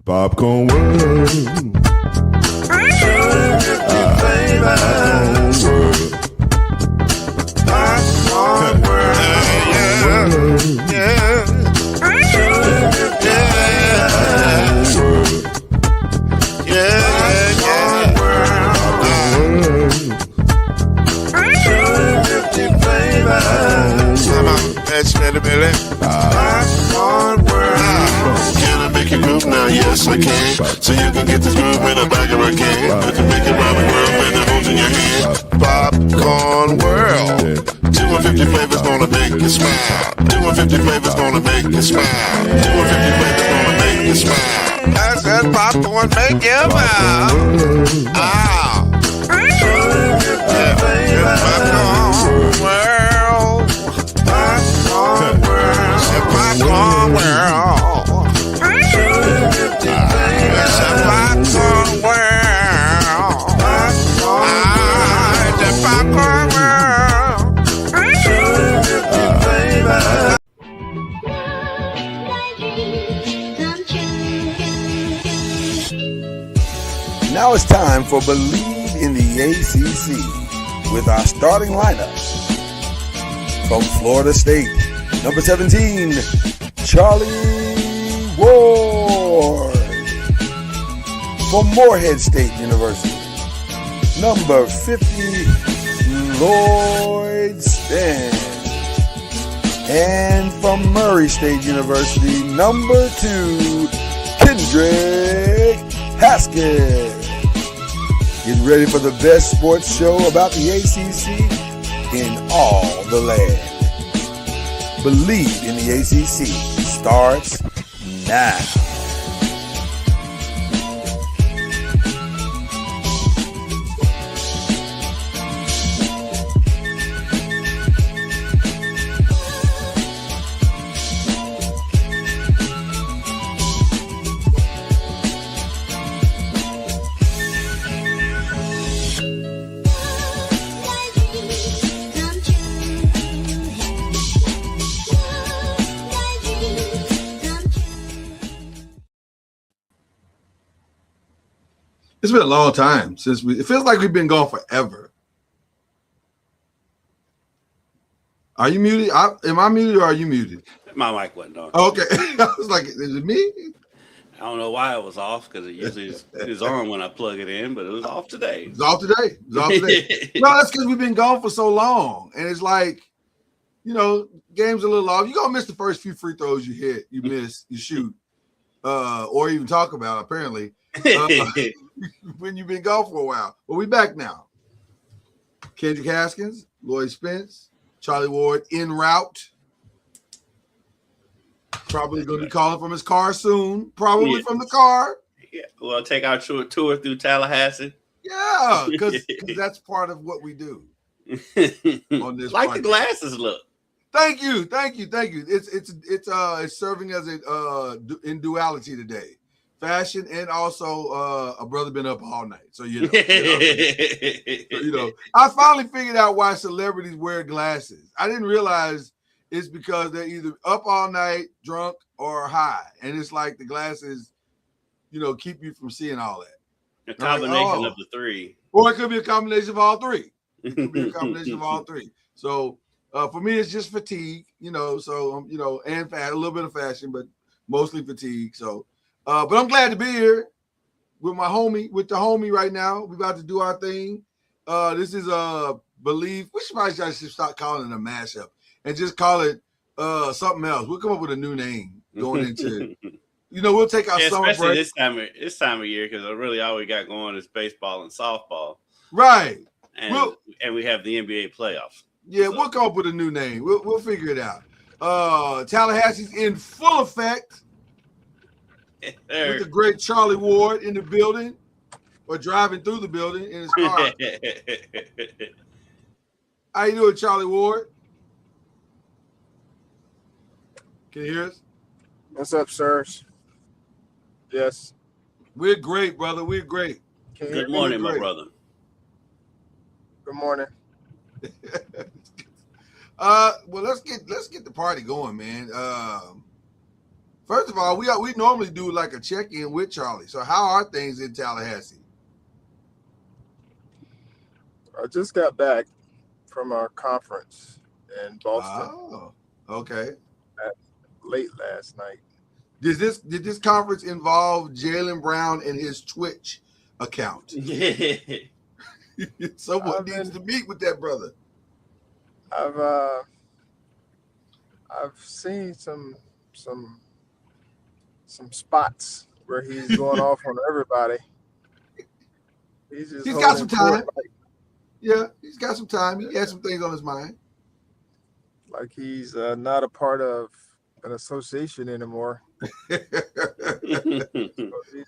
Popcorn World. Popcorn World. Yeah. Can I make you groove now? Yes, I can. So you can get this groove in the back of my can. I can make it round the world when the holes in your hand. Popcorn World. 250 flavors gonna make you smile. 250 flavors gonna make you smile. 250 flavors gonna make you smile. I said popcorn make you smile. Ah. Popcorn World. Popcorn World. Popcorn World. Now it's time for Believe in the ACC with our starting lineup. From Florida State, number 17, Charlie Ward. From Morehead State University, number 50, Lloyd Stan. And from Murray State University, number 2, Kendrick Haskett. Get ready for the best sports show about the ACC in all the land. Believe in the ACC starts now. It's been a long time since it feels like we've been gone forever. Are you muted? Am I muted or are you muted? My mic wasn't on. Okay. I was like, is it me? I don't know why it was off because it usually is on when I plug it in, but it was off today. It's off today. It's off today. No, that's because we've been gone for so long. And it's like, game's a little off. You're going to miss the first few free throws you hit, you miss, you shoot, or even talk about, apparently. When you've been gone for a while. But we back now. Kendrick Haskins, Lloyd Spence, Charlie Ward en route. Probably going to be calling from his car soon. Probably from the car. Yeah, we'll take our tour through Tallahassee. Yeah, because that's part of what we do on this. Like the glasses look. Thank you. It's serving as a in duality today. Fashion and also a brother been up all night. So I finally figured out why celebrities wear glasses. I didn't realize it's because they're either up all night, drunk, or high. And it's like the glasses, keep you from seeing all that. A combination of the three. Or it could be a combination of all three. So for me, it's just fatigue, and a little bit of fashion, but mostly fatigue. So but I'm glad to be here with the homie right now. We're about to do our thing. This is Believe. We should start calling it a mashup and just call it something else. We'll come up with a new name going into we'll take our summer break. Especially this time of year, because really all we got going is baseball and softball. Right. And we have the NBA playoffs. Yeah, so we'll come up with a new name. We'll figure it out. Tallahassee's in full effect. With the great Charlie Ward in the building, or driving through the building in his car. How you doing, Charlie Ward? Can you hear us? What's up, sirs? Yes. We're great, brother. We're great. Good morning, my brother. Good morning. Well, let's get the party going, man. First of all, we normally do like a check-in with Charlie. So how are things in Tallahassee? I just got back from our conference in Boston Oh, okay. late last night. Did this conference involve Jaylen Brown and his Twitch account? Someone needs to meet with that brother. I've seen some spots where he's going off on everybody. He's got some time. Yeah, he's got some time. He has some things on his mind. Like he's not a part of an association anymore.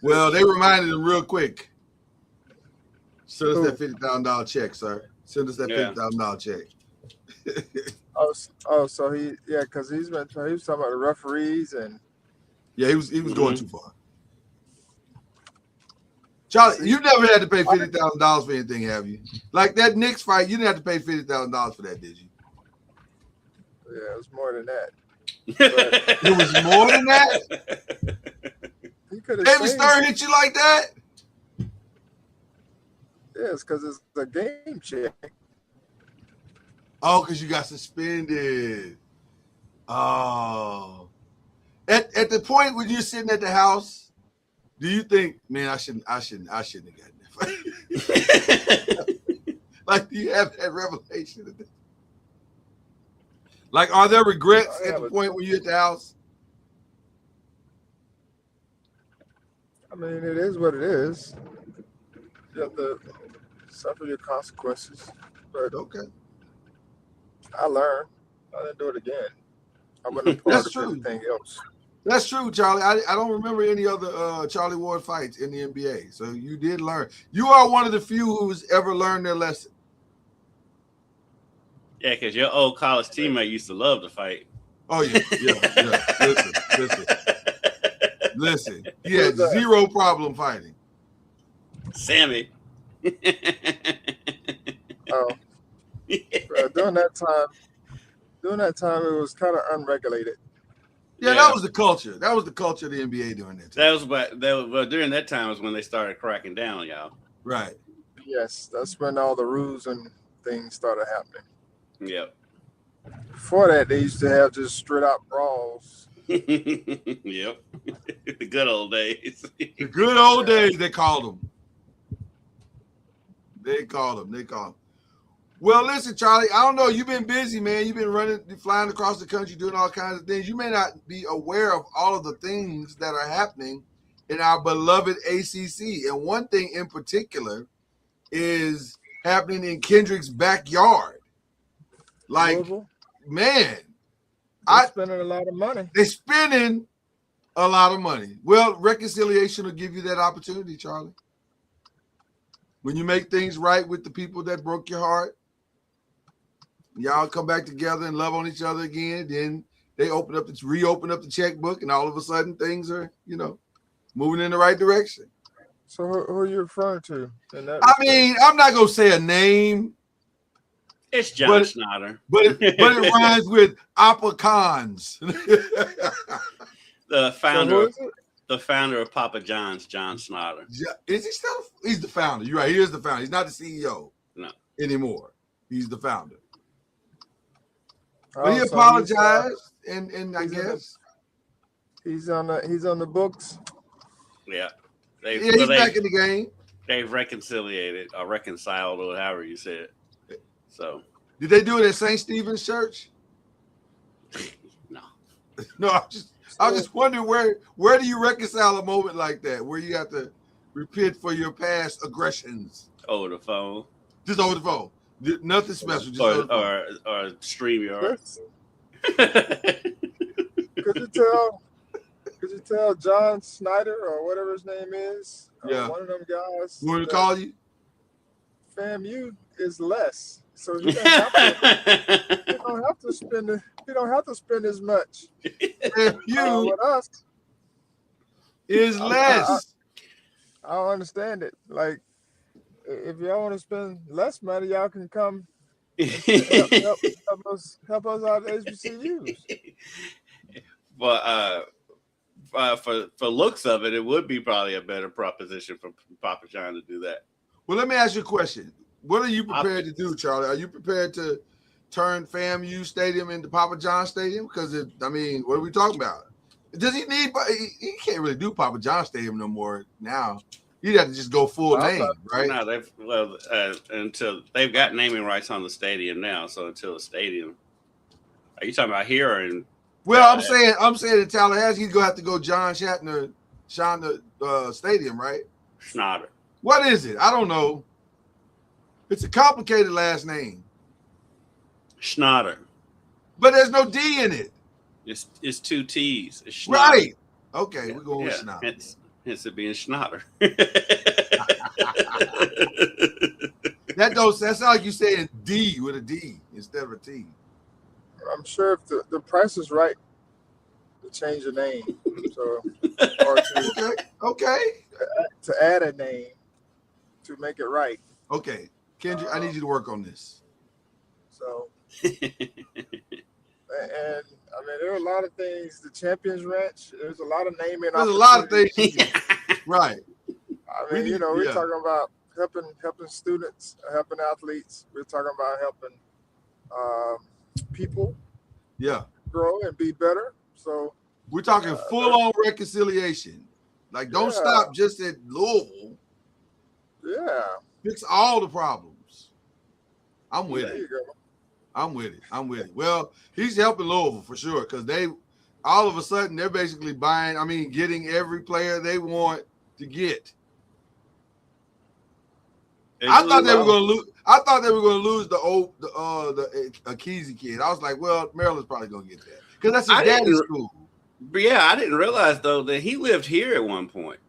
Well, they reminded him real quick. Send us that $50,000 check, sir. Send us that $50,000 check. So because he was talking about the referees and he was going too far. Charlie, you never had to pay $50,000 for anything, have you? Like that Knicks fight, you didn't have to pay $50,000 for that, did you? Yeah, it was more than that. It was more than that? David Stern hit you like that? Yes, because it's a game check. Oh, because you got suspended. Oh. At the point when you're sitting at the house, do you think, man, I shouldn't have gotten that fight? Like, do you have that revelation? Like, are there regrets at the point when you're at the house? I mean, it is what it is. You have to suffer your consequences. But okay. I learned. I didn't do it again. I wouldn't have part of anything else. That's true, Charlie. I don't remember any other Charlie Ward fights in the NBA. So you did learn. You are one of the few who's ever learned their lesson. Yeah, because your old college teammate used to love to fight. Oh, yeah. Listen. He had zero problem fighting. Sammy. During that time, it was kind of unregulated. Yeah, that was the culture. That was the culture of the NBA during that time. During that time was when they started cracking down, y'all. Right. Yes, that's when all the rules and things started happening. Yep. Before that, they used to have just straight out brawls. Yep. The good old days. The good old days, they called them. They called them. Well, listen, Charlie, I don't know. You've been busy, man. You've been flying across the country, doing all kinds of things. You may not be aware of all of the things that are happening in our beloved ACC. And one thing in particular is happening in Kendrick's backyard. Like, man. They're spending a lot of money. They're spending a lot of money. Well, reconciliation will give you that opportunity, Charlie. When you make things right with the people that broke your heart, y'all come back together and love on each other again. Then they reopen up the checkbook, and all of a sudden things are, moving in the right direction. So who are you referring to? I mean, I'm not gonna say a name. It's John Snyder, but it rhymes with Appa Cons. The founder of Papa John's, John Snyder. Is he still? He's the founder. You're right. He is the founder. He's not the CEO anymore. He's the founder. But he apologized, and I guess he's on the books. Yeah, he's back in the game. They've reconciled, or however you say it. So, did they do it at St. Stephen's Church? No. No, I just wondering where do you reconcile a moment like that, where you have to repent for your past aggressions? Over the phone. Just over the phone. Nothing special. Just or StreamYard. Could you tell John Snyder or whatever his name is? Yeah. One of them guys. You want to call you? FAMU is less. So he don't have to spend as much. FAMU with us is less. I don't understand it. Like, if y'all want to spend less money, y'all can come help us out at HBCUs. But for looks of it, it would be probably a better proposition for Papa John to do that. Well, let me ask you a question. What are you prepared to do, Charlie? Are you prepared to turn FAMU Stadium into Papa John Stadium? Because, what are we talking about? Does he need – he can't really do Papa John Stadium no more now. You'd have to just go full name, right? No, until they've got naming rights on the stadium now. So until the stadium – are you talking about here or in – Well, I'm saying in Tallahassee, he's going to have to go John Shatner Stadium, right? Schnatter. What is it? I don't know. It's a complicated last name. Schnatter. But there's no D in it. It's two T's. It's Schnatter. Right. Okay, we're going with Schnatter. Hence it being Schnatter. That sound like you saying D with a D instead of a T. I'm sure if the price is right to change the name, so or to add a name to make it right. Okay, Kendrick, I need you to work on this. So, and there are a lot of things. The Champions Ranch. There's a lot of naming. There's a lot of things. Right. We're talking about helping students, helping athletes. We're talking about helping people grow and be better. So we're talking full-on reconciliation. Like, don't stop just at Louisville. Yeah. Fix all the problems. I'm with it. There you go. I'm with it. Well, he's helping Louisville for sure because all of a sudden they're basically getting every player they want to get. I thought they were going to lose. I thought they were going to lose the Akezi kid. I was like, well, Maryland's probably going to get that because that's his daddy's school. But yeah, I didn't realize though that he lived here at one point.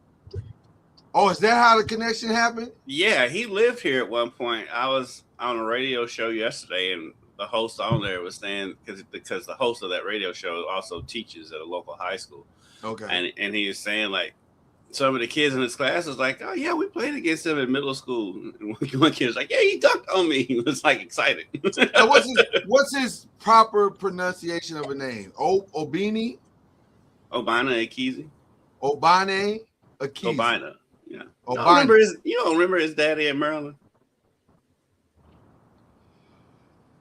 Oh, is that how the connection happened? Yeah, he lived here at one point. I was on a radio show yesterday, and the host on there was saying because the host of that radio show also teaches at a local high school. Okay, and he was saying like some of the kids in his class was like, oh yeah, we played against him in middle school. And one kid was like, yeah, he dunked on me. He was like excited. So what's his proper pronunciation of a name? Obini? Obina Akezi. Obane Akezi. Obina. Yeah. You don't remember his daddy in Maryland?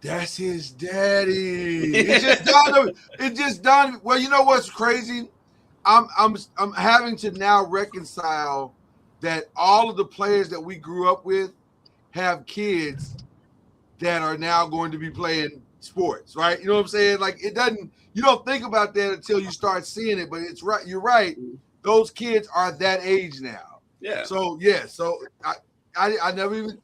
That's his daddy. It just dawned. Well, you know what's crazy? I'm having to now reconcile that all of the players that we grew up with have kids that are now going to be playing sports, right? You know what I'm saying? Like you don't think about that until you start seeing it, but it's right. You're right. Those kids are that age now. Yeah. So I never even.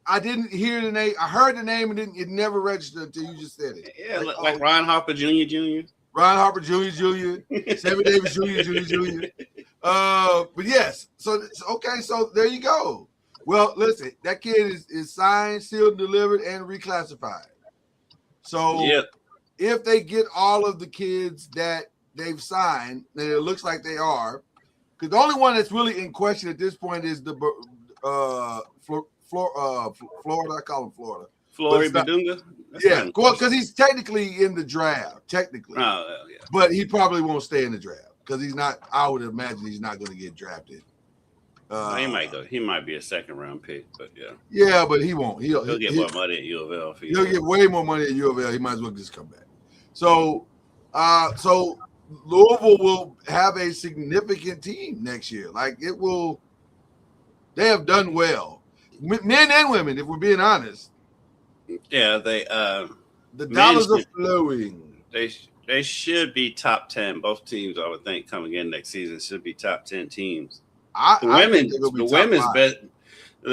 I didn't hear the name. I heard the name and it never registered until you just said it. Yeah, like Ron Harper Jr. Ron Harper Jr. Sammy Davis Jr. But yes. So okay. So there you go. Well, listen, that kid is signed, sealed, delivered, and reclassified. So if they get all of the kids that they've signed, then it looks like they are. Because the only one that's really in question at this point is the Florida. I call him Florida. Flory Badunga? Yeah, because he's technically in the draft. Technically. Oh, yeah. But he probably won't stay in the draft because he's not. I would imagine he's not going to get drafted. He might go. He might be a second-round pick, but yeah. Yeah, but he won't. He'll get more money at U of L. He'll get way more money at U of L. He might as well just come back. So Louisville will have a significant team next year. Like it will. They have done well, men and women. If we're being honest. Yeah, the dollars are flowing. They should be top 10. Both teams, I would think, coming in next season should be top 10 teams. The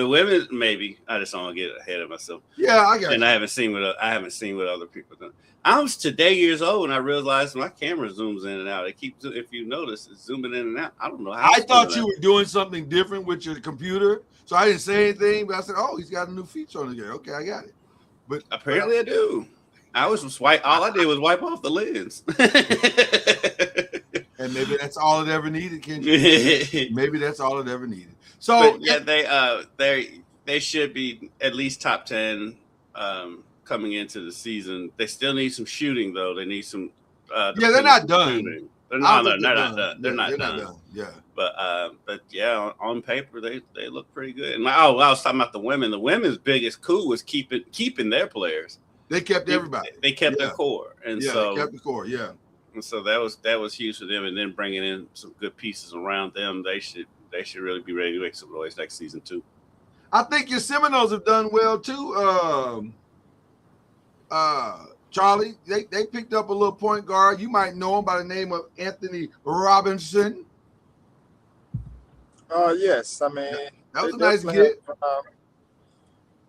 women maybe. I just don't want to get ahead of myself. Yeah, I got. And I haven't seen what other people done. I was today years old and I realized my camera zooms in and out. It keeps, if you notice, it's zooming in and out. I don't know how. I thought you were doing something different with your computer, so I didn't say anything. But I said, "Oh, he's got a new feature on here." Okay, I got it. But apparently, I do. I was swipe. All I did was wipe off the lens. And maybe that's all it ever needed, Kendrick. Maybe that's all it ever needed. So but yeah, they should be at least top 10 coming into the season. They still need some shooting though. They need some. They're not done. Shooting. They're I not. don't think They're not done. They're not done. Yeah. But yeah, on paper they look pretty good. And I was talking about the women. The women's biggest coup was keeping their players. They kept everybody. They kept their core, and they so kept the core. Yeah. And so that was huge for them. And then bringing in some good pieces around them, they should really be ready to make some noise next season too. I think your Seminoles have done well too. Charlie, they picked up a little point guard. You might know him by the name of Anthony Robinson. Yes, I mean That was a nice get.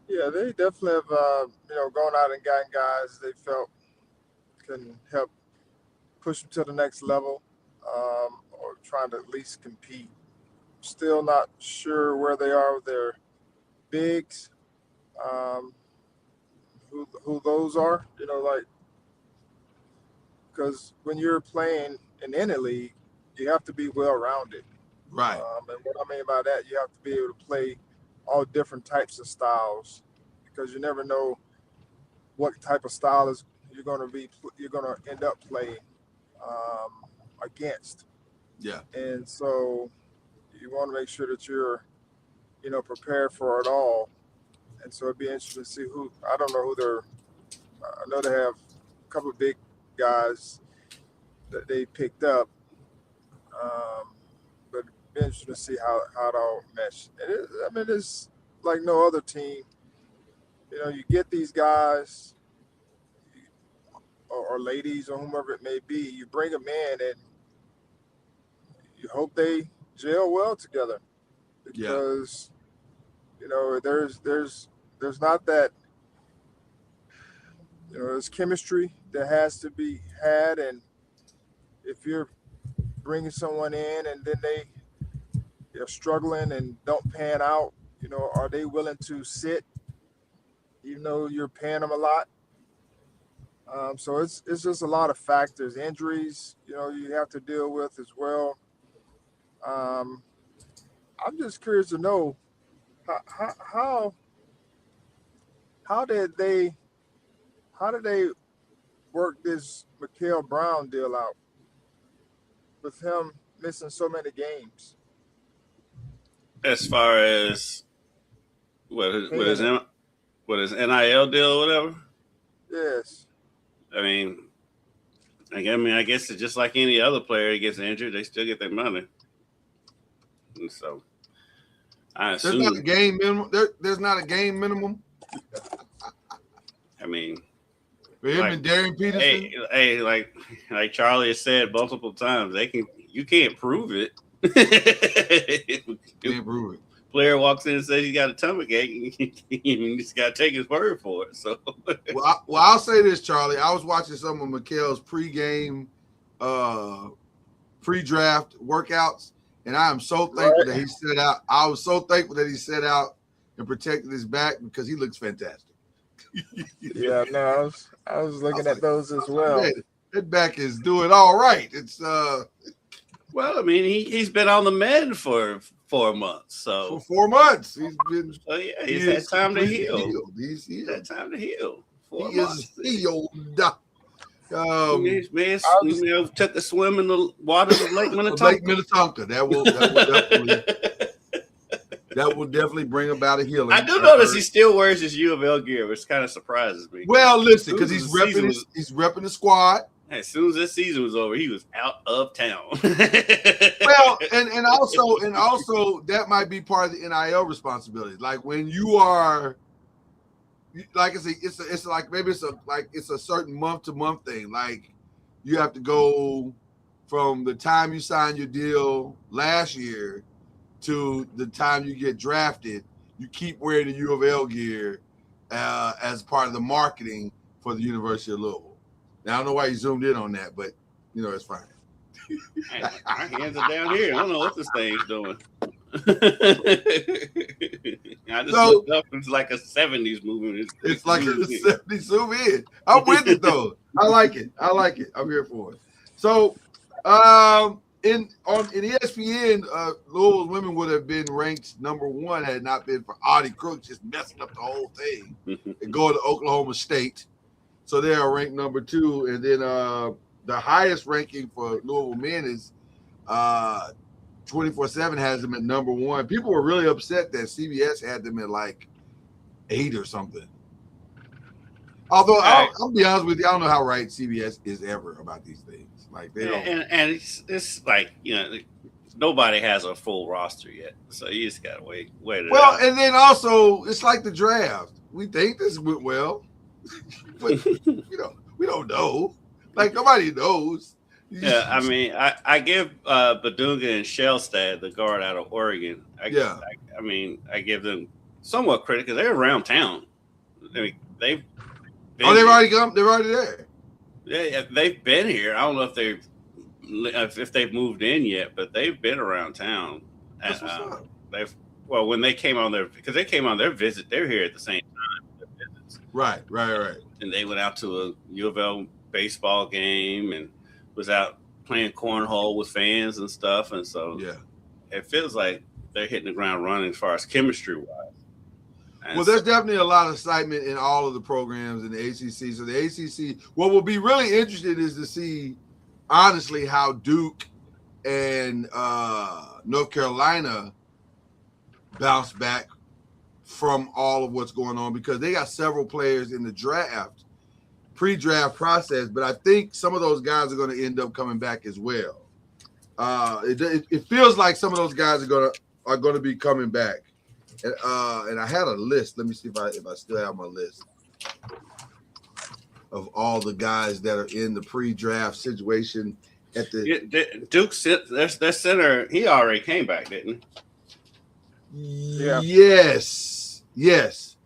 Yeah, they definitely have gone out and gotten guys they felt can help push them to the next level, or trying to at least compete. Still not sure where they are with their bigs, who those are. Because when you're playing in any league, you have to be well-rounded. Right. And what I mean by that, you have to be able to play all different types of styles, because you never know what type of style you're going to end up playing against. Yeah. And so you want to make sure that you're, prepared for it all. And so it'd be interesting to see I don't know who I know they have a couple of big guys that they picked up. But it'd be interesting to see how it all meshes. It's like no other team. You get these guys or ladies or whomever it may be, you bring them in and you hope they gel well together, because there's not that there's chemistry that has to be had, and if you're bringing someone in and then they're struggling and don't pan out, are they willing to sit even though you're paying them a lot? So it's just a lot of factors. Injuries, you have to deal with as well. I'm just curious to know how did they work this Mikael Brown deal out with him missing so many games? As far as what his NIL deal or whatever? Yes. I guess it's just like any other player that gets injured, they still get their money. And so I assume there's not a game minimum. There's not a game minimum. For him and Darren Peterson. Hey, like Charlie has said multiple times, you can't prove it. Can't prove it. Player walks in and says he got a stomach ache, you just got to take his word for it. So, I'll say this, Charlie. I was watching some of Mikael's pre-game, pre-draft workouts, and I am so thankful that he set out. I was so thankful that he set out and protected his back, because he looks fantastic. Yeah, no, I was looking at those as well. That back is doing all right. It's well, he's been on the mend for 4 months. So for 4 months, he's been. So yeah, he's had time to heal. He's had time to heal. 4 he months. Is healed. Took a swim in the waters of Lake Minnetonka. Lake Minnetonka. That will definitely bring about a healing. I do notice he still wears his U of L gear, which kind of surprises me. Well, listen, because he's repping the squad. As soon as this season was over, he was out of town. Well, and also that might be part of the NIL responsibility. Like when you are, like I say, it's like maybe it's a certain month to month thing. Like you have to go from the time you sign your deal last year to the time you get drafted. You keep wearing the U of L gear as part of the marketing for the University of Louisville. Now, I don't know why you zoomed in on that, but, it's fine. My hands are down here. I don't know what this thing's doing. I just looked up. It's like a 70s movie. It's like a 70s zoom in. I'm with it, though. I like it. I'm here for it. So, in ESPN, Louisville's women would have been ranked number 1 had it not been for Audie Crooks just messing up the whole thing and going to Oklahoma State. So they are ranked number 2, and then the the highest ranking for Louisville men is 24/7 has them at number 1. People were really upset that CBS had them at like 8 or something. Although I'll be honest with you, I don't know how right CBS is ever about these things. Like they don't. And it's like, you know, nobody has a full roster yet, so you just gotta wait it Well, out. and then also it's like the draft. We think this went well, but we don't know. Like nobody knows. Yeah, I mean, I give Badunga and Shellstad, the guard out of Oregon. I give them somewhat credit because they're around town. I mean, they've already come. They're already there. Yeah, they've been here. I don't know if they've moved in yet, but they've been around town. That's what's up. When they came on their visit, they were here at the same time. Right. And they went out to a U of L baseball game and was out playing cornhole with fans and stuff. And so it feels like they're hitting the ground running as far as chemistry wise. Well, there's definitely a lot of excitement in all of the programs in the ACC. So the ACC, what will be really interesting is to see, honestly, how Duke and North Carolina bounce back from all of what's going on, because they got several players in the draft, pre-draft process, but I think some of those guys are going to end up coming back as well. It feels like some of those guys are going to be coming back. And I had a list. Let me see if I still have my list of all the guys that are in the pre-draft situation at the Duke's their center. He already came back, didn't he? Yeah. Yes.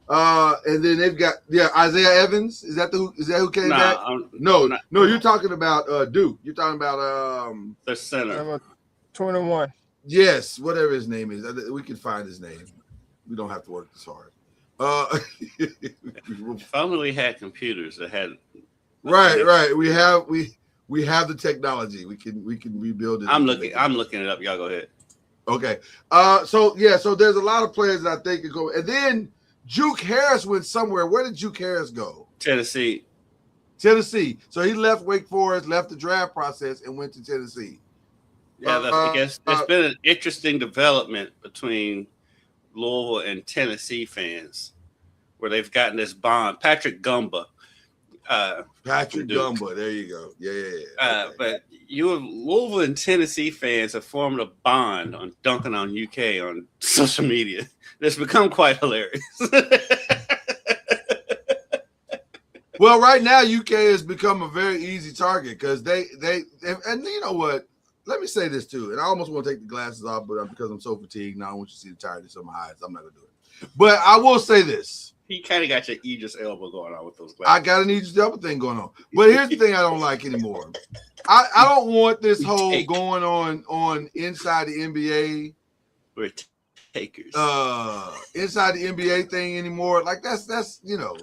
And then they've got Isaiah Evans. Is that who came back? No. You're talking about Duke. You're talking about the center. Number 21. Yes, whatever his name is. We can find his name. We don't have to work this hard. If only we had computers that had. Right. We have the technology. We can rebuild it. I'm looking it up. Y'all go ahead. Okay. So there's a lot of players that I think could go. And then Juke Harris went somewhere. Where did Juke Harris go? Tennessee. So he left Wake Forest, left the draft process, and went to Tennessee. Yeah, I guess there's been an interesting development between Louisville and Tennessee fans, where they've gotten this bond. Patrick Gumba. Gumba, there you go. Yeah. Okay. But Louisville and Tennessee fans have formed a bond on dunking on UK on social media. That's become quite hilarious. Well, right now UK has become a very easy target because they and you know what? Let me say this too, and I almost want to take the glasses off, but because I'm so fatigued now, I want you to see the tiredness of my eyes. I'm not gonna do it. But I will say this: he kind of got your Idris Elba going on with those glasses. I got an Idris Elba thing going on. But here's the thing: I don't like anymore. I don't want this whole going on inside the NBA. We're takers. Inside the NBA thing anymore. Like that's you know.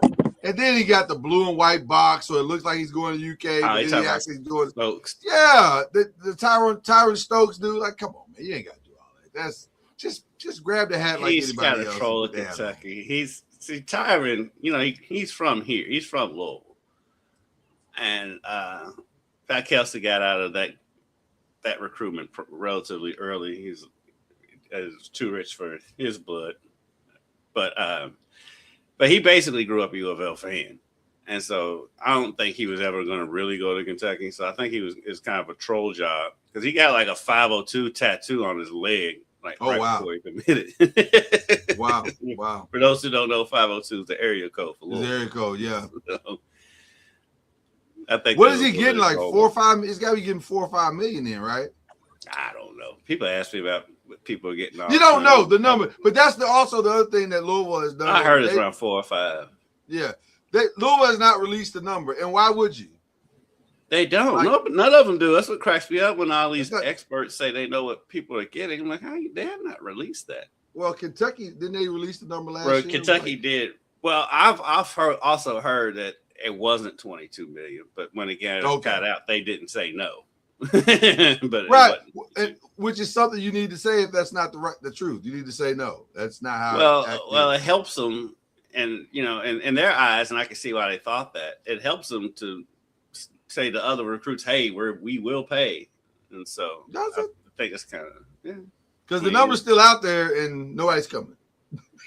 And then he got the blue and white box, so it looks like he's going to UK. But then he actually going Stokes. Yeah, the Tyron Stokes dude. Like, come on, man, you ain't got to do all that. That's just grab the hat like anybody else. He's got a troll of Kentucky. Tyron. You know, he's from here. He's from Louisville, and Pat Kelsey got out of that recruitment relatively early. He's too rich for his blood, But he basically grew up a U of L fan. And so I don't think he was ever going to really go to Kentucky. So I think it's kind of a troll job because he got like a 502 tattoo on his leg. Like before he committed. Wow. For those who don't know, 502 is the area code for Louisville. The area code, yeah. So, I think. What is he getting? Like 4 or 5? He's got to be getting 4 or 5 million in, right? I don't know. People ask me about what people are getting. You don't know the number, but that's also the other thing that Louisville has done. I heard it's around 4 or 5. Yeah, Louisville has not released the number, and why would you? They don't. None of them do. That's what cracks me up when all these experts say they know what people are getting. I'm like, they have not released that. Well, Kentucky, didn't they release the number last year? Kentucky did. Well, I've also heard that it wasn't 22 million, but when again it got out, they didn't say no. But right, which is something you need to say if that's not the truth. You need to say no. That's not how. Well, it helps them, and you know, in their eyes, and I can see why they thought that it helps them to say to other recruits, "Hey, we will pay," and so I think it's kind of because the number's still out there and nobody's coming.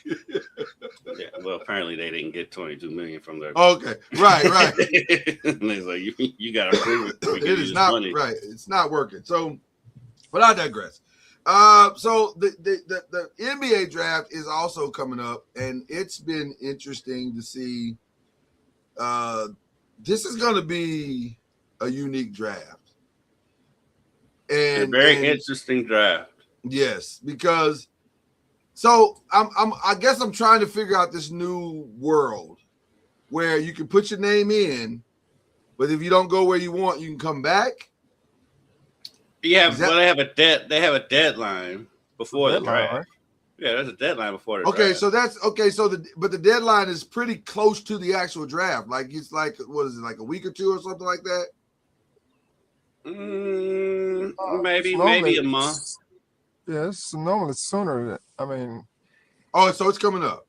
Yeah, well, apparently they didn't get $22 million from their. Okay, right. And he's like, you got to prove it. It is not money. right. It's not working. So, but I digress. So the NBA draft is also coming up, and it's been interesting to see. This is going to be a unique draft, and a very interesting draft. Yes, because. So I guess I'm trying to figure out this new world where you can put your name in, but if you don't go where you want, you can come back. Yeah, well, they have a deadline before the draft. Right? Yeah, there's a deadline before the draft. Okay, so that's okay. So the deadline is pretty close to the actual draft. Like it's like what is it, like a week or two or something like that? Maybe a month. Yeah, it's normally sooner. I mean, so it's coming up.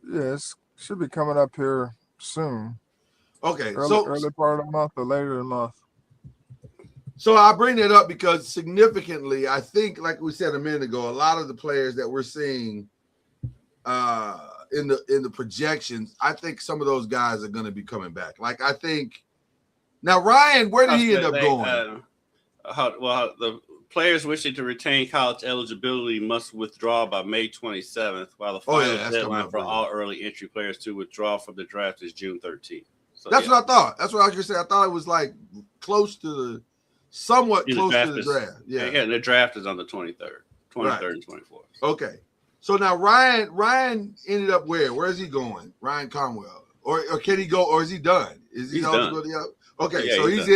Yes, should be coming up here soon. Okay, early part of the month or later in the month. So I bring that up because significantly, I think, like we said a minute ago, a lot of the players that we're seeing in the projections, I think some of those guys are going to be coming back. Like I think now Ryan, where did he end up going? The players wishing to retain college eligibility must withdraw by May 27th, while the final deadline for all early entry players to withdraw from the draft is June 13th. So, that's what I thought. That's what I was going to say. I thought it was like close to the somewhat close to the draft. Yeah, the draft is on the 23rd and 24th. Okay. So now Ryan ended up where? Where is he going? Ryan Conwell. Or can he go, or is he done? Is he eligible? Okay, yeah, so he's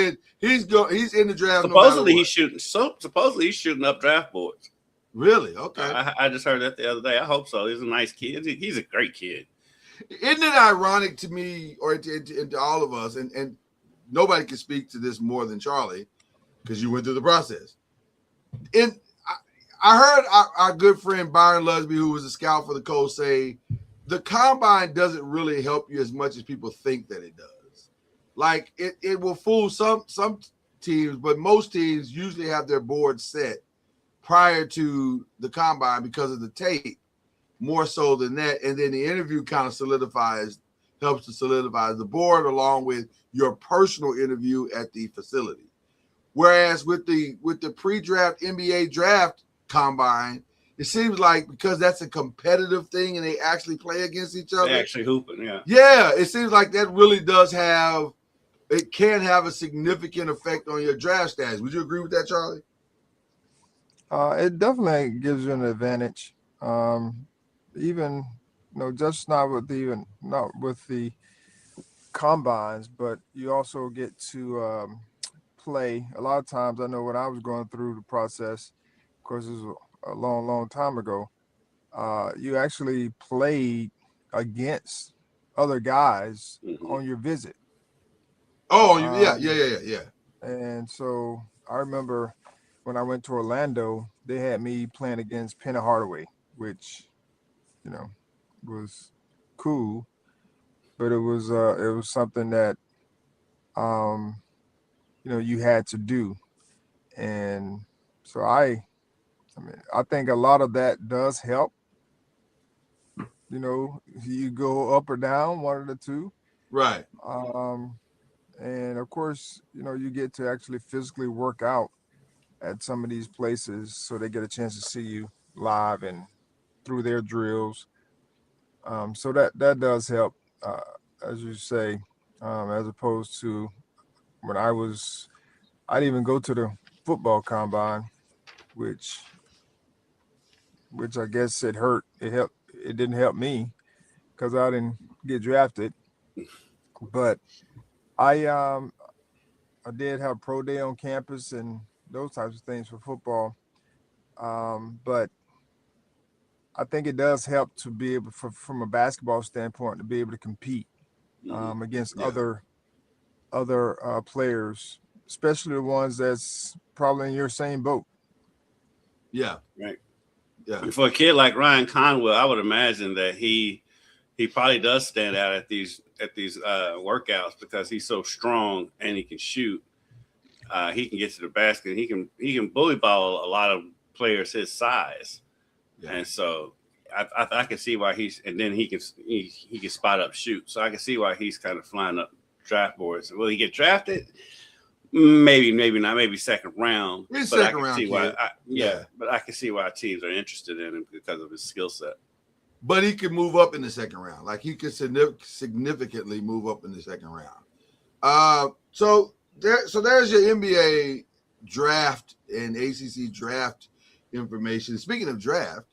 in the draft. Supposedly he's shooting up draft boards. Really? Okay. I just heard that the other day. I hope so. He's a nice kid. He's a great kid. Isn't it ironic to me, or to all of us, and nobody can speak to this more than Charlie, because you went through the process. And I heard our good friend Byron Lusby, who was a scout for the Colts, say the combine doesn't really help you as much as people think that it does. Like it will fool some teams, but most teams usually have their board set prior to the combine because of the tape, more so than that. And then the interview kind of helps to solidify the board along with your personal interview at the facility. Whereas with the pre-draft NBA draft combine, it seems like because that's a competitive thing and they actually play against each other. They actually hooping, yeah. Yeah, it seems like that really can have a significant effect on your draft stats. Would you agree with that, Charlie? It definitely gives you an advantage. Even just not with the combines, but you also get to play. A lot of times, I know when I was going through the process, of course, this was a long, long time ago. You actually played against other guys on your visit. Oh, yeah. And so I remember when I went to Orlando, they had me playing against Penny Hardaway, which, was cool, but it was something that, you had to do. And so I think a lot of that does help. You go up or down, one of the two. Right. And of course, you get to actually physically work out at some of these places, so they get a chance to see you live and through their drills. So that does help, as you say, as opposed to when I didn't even go to the football combine, which I guess it hurt. It didn't help me because I didn't get drafted. But I did have pro day on campus and those types of things for football. But I think it does help to be able, from a basketball standpoint, to be able to compete against other players, especially the ones that's probably in your same boat. Yeah. Right. Yeah. For a kid like Ryan Conwell, I would imagine that he probably does stand out at these at these workouts because he's so strong and he can shoot. He can get to the basket. He can bully ball a lot of players his size, and so I can see why and then he can spot up shoot. So I can see why he's kind of flying up draft boards. Will he get drafted? Maybe not. Maybe second round. He's but second I can round see why. kid. But I can see why teams are interested in him because of his skill set. But he could move up in the second round. Like he could significantly move up in the second round. So there's your NBA draft and ACC draft information. Speaking of draft,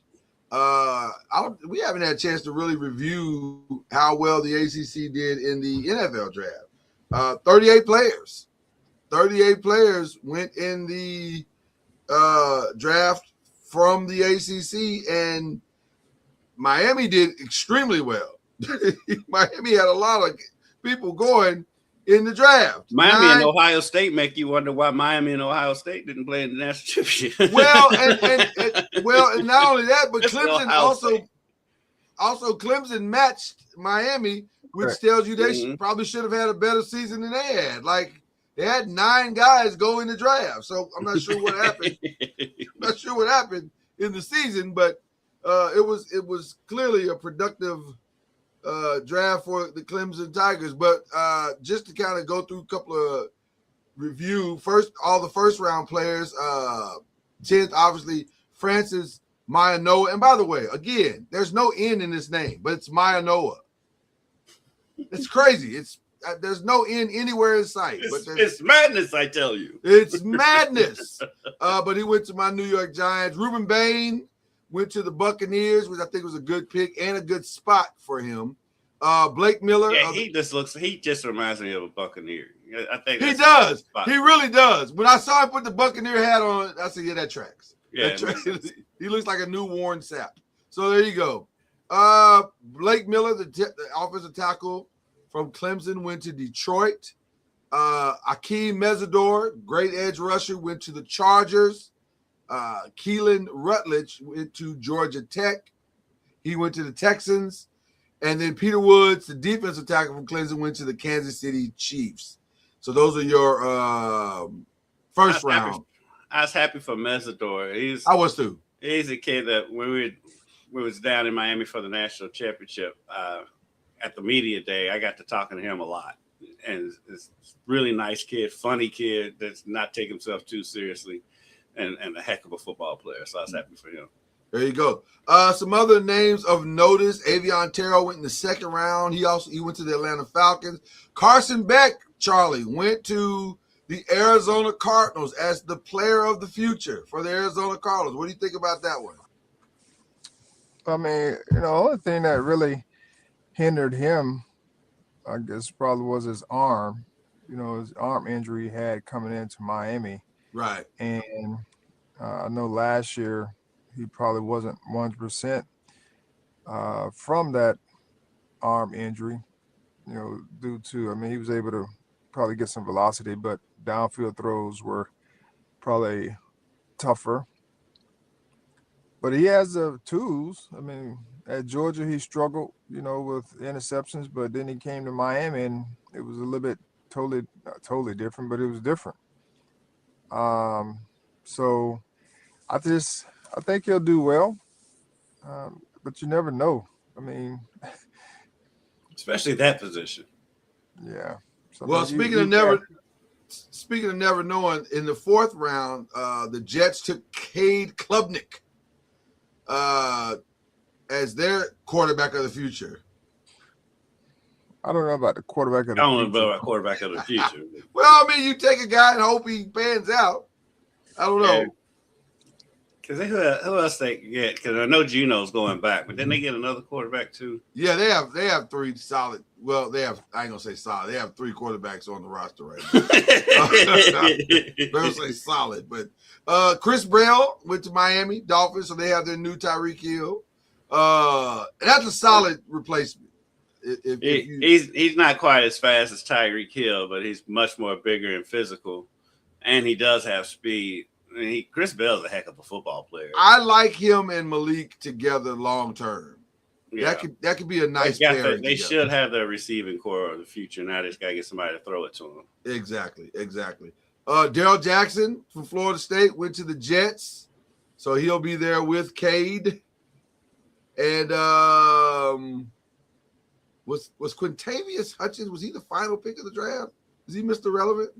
we haven't had a chance to really review how well the ACC did in the NFL draft. 38 players. 38 players went in the draft from the ACC, and Miami did extremely well. Miami had a lot of people going in the draft. Miami and Ohio State make you wonder why Miami and Ohio State didn't play in the national championship. Well, and not only that, but Clemson also Clemson matched Miami, which tells you they probably should have had a better season than they had. Like they had 9 guys go in the draft, so I'm not sure what happened. Not sure what happened in the season, but it was clearly a productive draft for the Clemson Tigers. But just to kind of go through a couple of review, first, all the first round players, 10th, obviously, Francis Maianoa. And by the way, again, there's no N in this name, but it's Maianoa. It's crazy. There's no N anywhere in sight. It's madness, I tell you. It's madness. But he went to my New York Giants. Ruben Bain went to the Buccaneers, which I think was a good pick and a good spot for him. Blake Miller. Yeah, he just reminds me of a Buccaneer. I think he does. He really does. When I saw him put the Buccaneer hat on, I said, yeah, that tracks. Yeah, that tracks. He looks like a new worn sap. So there you go. Blake Miller, the offensive tackle from Clemson, went to Detroit. Akeem Mesidor, great edge rusher, went to the Chargers. Keelan Rutledge went to Georgia Tech. He went to the Texans. And then Peter Woods, the defensive tackle from Clemson, went to the Kansas City Chiefs. So those are your first round. I was happy for Mesidor. I was too. He's a kid that when we was down in Miami for the national championship at the media day, I got to talking to him a lot. And it's a really nice kid, funny kid that's not taking himself too seriously, and a heck of a football player. So I was happy for him. There you go. Some other names of notice. Avion Terrell went in the second round. He went to the Atlanta Falcons. Carson Beck, Charlie, went to the Arizona Cardinals as the player of the future for the Arizona Cardinals. What do you think about that one? I mean, the only thing that really hindered him, I guess, probably was his arm. His arm injury he had coming into Miami. Right. And I know last year he probably wasn't 100% from that arm injury, due to, he was able to probably get some velocity, but downfield throws were probably tougher. But he has the tools. At Georgia, he struggled, with interceptions, but then he came to Miami and it was a little bit totally different, but it was different. So I think he'll do well, but you never know. Especially that position. Yeah. So well, speaking of never knowing, in the fourth round, the Jets took Cade Klubnik as their quarterback of the future. I don't know about the quarterback of the future. I don't know about quarterback of the future. Well, you take a guy and hope he pans out. I don't know. Because who else they get? Because I know Gino's going back, but then they get another quarterback too. Yeah, they have 3 solid. Well, I ain't gonna say solid. They have 3 quarterbacks on the roster right now. I don't say solid, but Chris Bell went to Miami Dolphins, so they have their new Tyreek Hill. That's a solid replacement. He's not quite as fast as Tyreek Hill, but he's much more bigger and physical, and he does have speed. Chris Bell's a heck of a football player. I like him and Malik together long term. Yeah. That could be a nice pairing. They should have their receiving core of the future. Now they just gotta get somebody to throw it to them. Exactly. Darrell Jackson from Florida State went to the Jets, so he'll be there with Cade. And was Quintavious Hutchins? Was he the final pick of the draft? Is he Mr. Relevant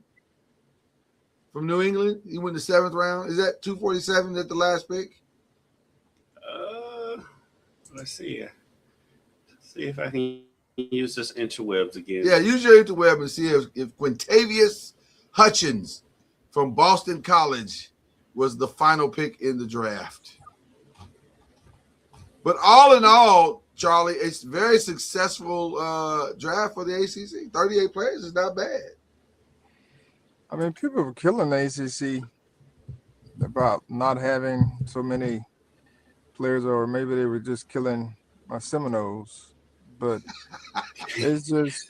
from New England? He went the 7th round. Is that 247 at the last pick? Let's see. See if I can use this interwebs again. Yeah, use your interweb and see if Quintavious Hutchins from Boston College was the final pick in the draft. But all in all, Charlie, it's a very successful draft for the ACC. 38 players is not bad. I mean, people were killing the ACC about not having so many players, or maybe they were just killing my Seminoles. But it's just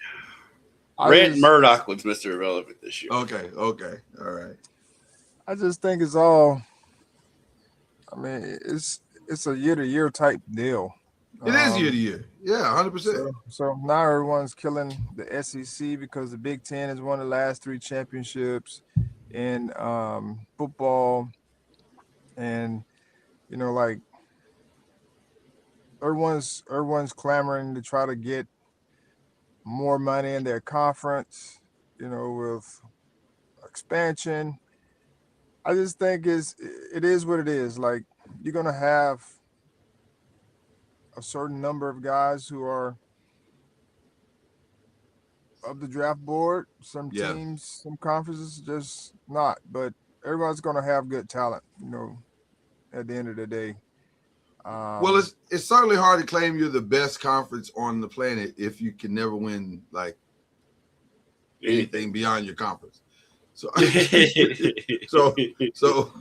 Red Murdoch was Mr. Irrelevant this year. Okay, all right. I just think it's all. I mean, it's a year-to-year type deal. It is year to year. Yeah, 100%. So now everyone's killing the SEC because the Big Ten has won the last 3 championships in football, and like everyone's clamoring to try to get more money in their conference, with expansion. I just think it is what it is. Like, you're gonna have a certain number of guys who are of the draft board. Some teams, some conferences, just not. But everybody's gonna have good talent, at the end of the day. Well, it's certainly hard to claim you're the best conference on the planet if you can never win like anything beyond your conference. So, so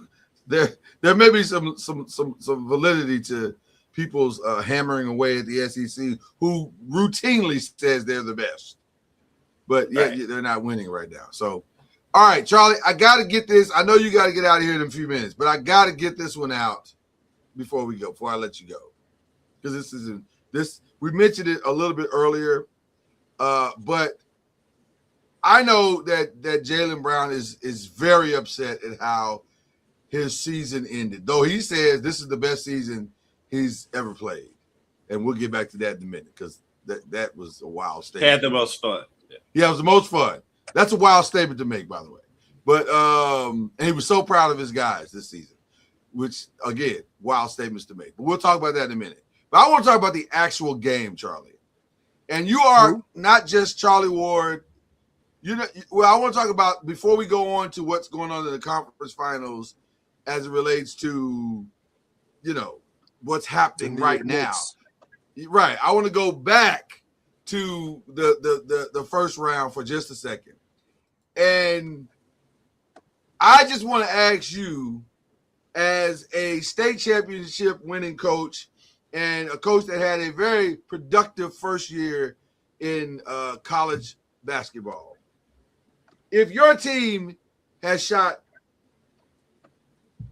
there may be some validity to people's hammering away at the SEC, who routinely says they're the best, but yet they're not winning right now. So, all right, Charlie, I got to get this. I know you got to get out of here in a few minutes, but I got to get this one out before I let you go, because we mentioned it a little bit earlier, but I know that Jaylen Brown is very upset at how his season ended, though he says this is the best season he's ever played, and we'll get back to that in a minute, because that was a wild statement. Had the most fun. Yeah, it was the most fun. That's a wild statement to make, by the way. But and he was so proud of his guys this season, which, again, wild statements to make. But we'll talk about that in a minute. But I want to talk about the actual game, Charlie. And you are not just Charlie Ward. I want to talk about, before we go on to what's going on in the conference finals as it relates to, what's happening right now. Right. I want to go back to the first round for just a second. And I just want to ask you, as a state championship winning coach and a coach that had a very productive first year in college basketball, if your team has shot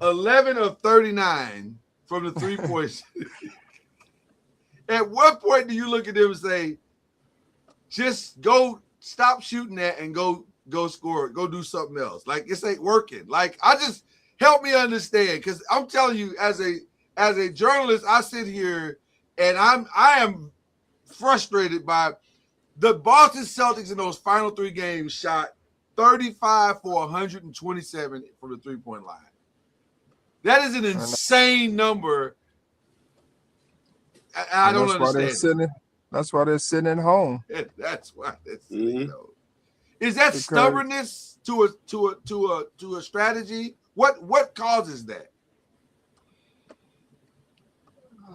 11 of 39 from the 3-point, at what point do you look at them and say, just go stop shooting that and go score, go do something else? Like, this ain't working. Like, help me understand, because I'm telling you, as a journalist, I sit here and I am frustrated by the Boston Celtics in those final 3 games shot 35 for 127 from the 3-point line. That is an insane number. I don't understand. That's why they're sitting at home. That's why they're sitting. Is that stubbornness to a strategy? What causes that?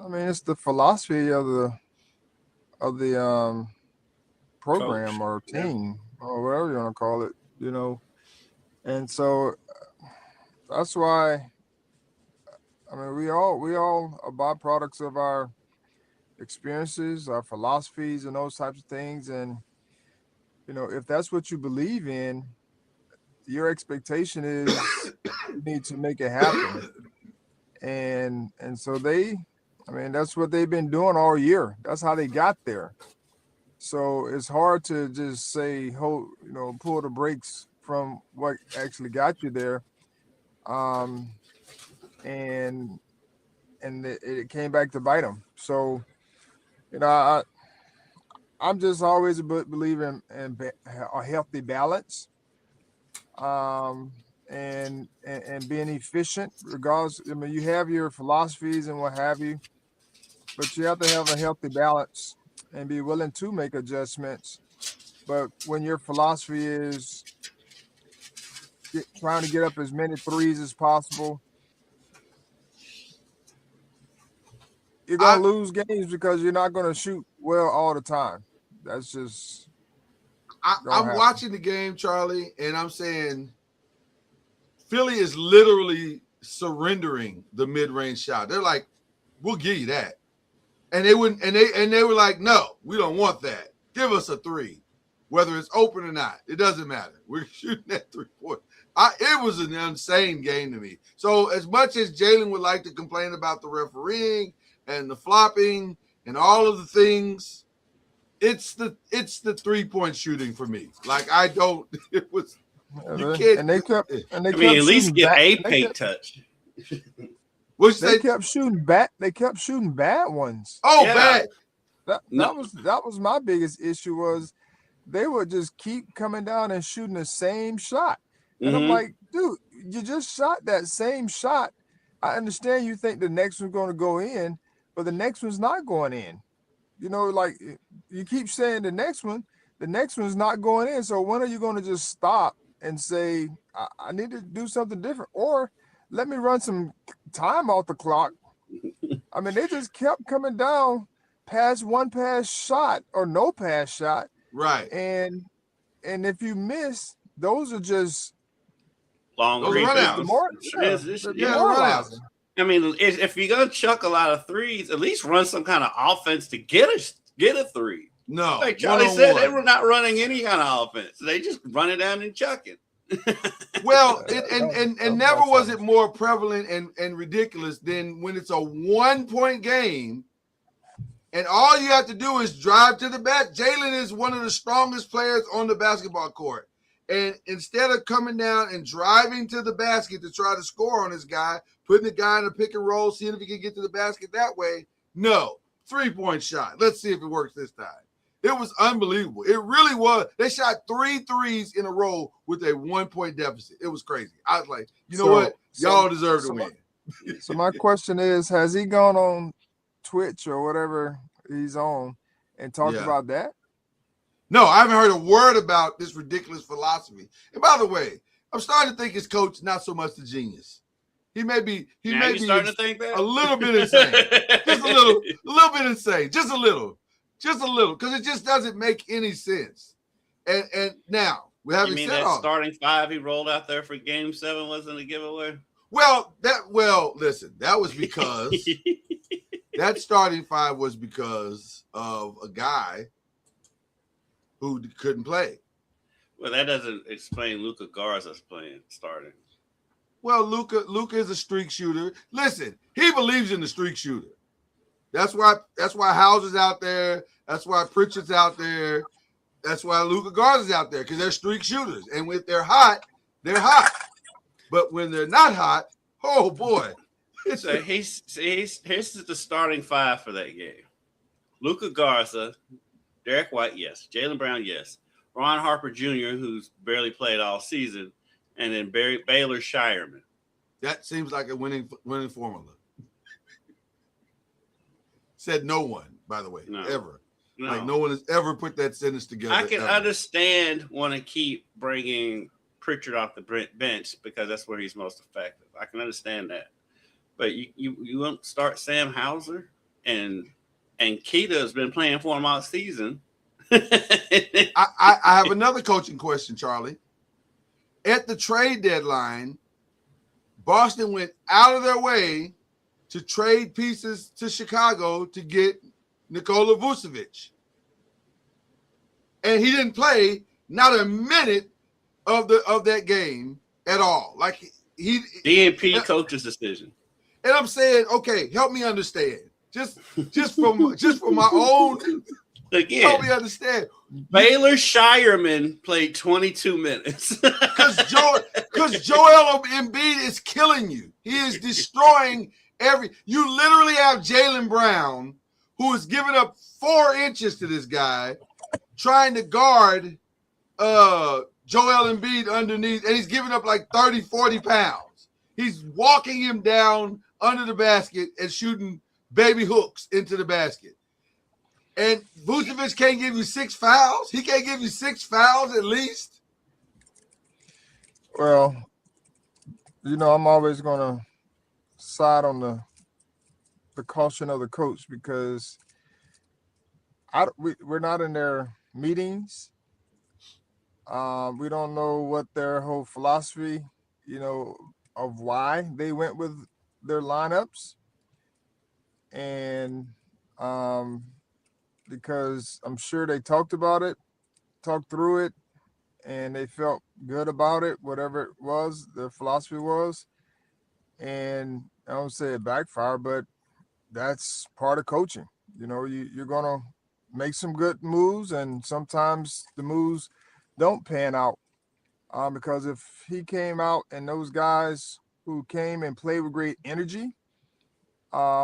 I mean, it's the philosophy of the program, coach, or team, or whatever you want to call it, And so that's why. I mean, we all are byproducts of our experiences, our philosophies, and those types of things. And if that's what you believe in, your expectation is you need to make it happen. And so they I mean, that's what they've been doing all year. That's how they got there. So it's hard to just say, pull the brakes from what actually got you there. Um, and it came back to bite them. So, I'm just always a believer in a healthy balance, and being efficient. Regardless, I mean, you have your philosophies and what have you, but you have to have a healthy balance and be willing to make adjustments. But when your philosophy is trying to get up as many threes as possible, you're going to lose games because you're not going to shoot well all the time. That's just. I'm watching the game, Charlie, and I'm saying Philly is literally surrendering the mid-range shot. They're like, "We'll give you that," and they wouldn't. And they were like, "No, we don't want that. Give us a three, whether it's open or not. It doesn't matter. We're shooting that 3-point." It was an insane game to me. So as much as Jalen would like to complain about the refereeing and the flopping and all of the things, it's the 3-point shooting for me. Like it was. You can't. And they kept. I mean, at least get a paint touch. They kept shooting bad. They kept shooting bad ones. Oh, yeah. Bad. That was my biggest issue. Was they would just keep coming down and shooting the same shot, and I'm like, dude, you just shot that same shot. I understand you think the next one's going to go in, but the next one's not going in. Like you keep saying the next one's not going in. So when are you going to just stop and say, I need to do something different, or let me run some time off the clock? I mean, they just kept coming down past one pass shot or no pass shot. Right. And if you miss, those are just long rebounds. Demoralizing. I mean, if you're gonna chuck a lot of threes, at least run some kind of offense to get a three. No, like Charlie said, they were not running any kind of offense. They just run it down and chuck it. Well, and never was it more prevalent and ridiculous than when it's a 1-point game, and all you have to do is drive to the back. Jalen is one of the strongest players on the basketball court. And instead of coming down and driving to the basket to try to score on this guy, putting the guy in a pick and roll, seeing if he can get to the basket that way, no, 3-point shot. Let's see if it works this time. It was unbelievable. It really was. They shot 3 threes in a row with a 1-point deficit. It was crazy. I was like, you know what? Y'all deserve to win. So my question is, has he gone on Twitch or whatever he's on and talked about that? No, I haven't heard a word about this ridiculous philosophy. And by the way, I'm starting to think his coach not so much the genius. He may be starting to think that? A little bit insane. Just a little bit insane. Just a little, because it just doesn't make any sense. And now we haven't said that starting 5 he rolled out there for Game 7 wasn't a giveaway? Listen, that was because that starting 5 was because of a guy who couldn't play. Well, that doesn't explain Luka Garza's starting. Well, Luka is a streak shooter. Listen, he believes in the streak shooter. That's why Hauser's out there. That's why Pritchard's out there. That's why Luka Garza's out there, because they're streak shooters. And when they're hot, they're hot. But when they're not hot, oh boy. So here's the starting 5 for that game. Luka Garza, Derek White, yes. Jaylen Brown, yes. Ron Harper Jr., who's barely played all season, and then Baylor Shireman. That seems like a winning formula. Said no one, by the way, ever. No. Like no one has ever put that sentence together. I can understand want to keep bringing Pritchard off the bench because that's where he's most effective. I can understand that. But you won't start Sam Hauser and Keita has been playing for him all season. I have another coaching question, Charlie. At the trade deadline, Boston went out of their way to trade pieces to Chicago to get Nikola Vucevic. And he didn't play not a minute of that game at all. Like he DNP coach's decision. And I'm saying, okay, help me understand. Just from my own. Again, Help me understand. Baylor Shireman played 22 minutes. Because Joel Embiid is killing you. He is destroying you literally have Jaylen Brown, who is giving up 4 inches to this guy, trying to guard Joel Embiid underneath, and he's giving up like 30, 40 pounds. He's walking him down under the basket and shooting baby hooks into the basket. And Vucevic can't give you 6 fouls? He can't give you 6 fouls at least? Well, I'm always going to side on the caution of the coach because we're not in their meetings. We don't know what their whole philosophy, of why they went with their lineups. And because I'm sure they talked through it, and they felt good about it, whatever it was, their philosophy was. And I don't say it backfired, but that's part of coaching. You're going to make some good moves, and sometimes the moves don't pan out. Because if he came out and those guys who came and played with great energy,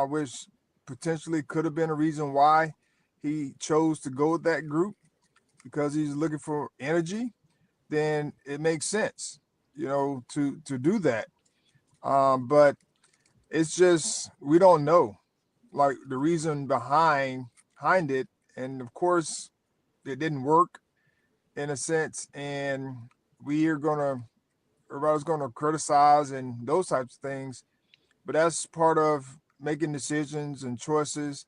which potentially could have been a reason why he chose to go with that group, because he's looking for energy, then it makes sense, to do that. But it's just, we don't know, like, the reason behind it. And of course, it didn't work in a sense. And everybody's going to criticize and those types of things. But that's part of making decisions and choices.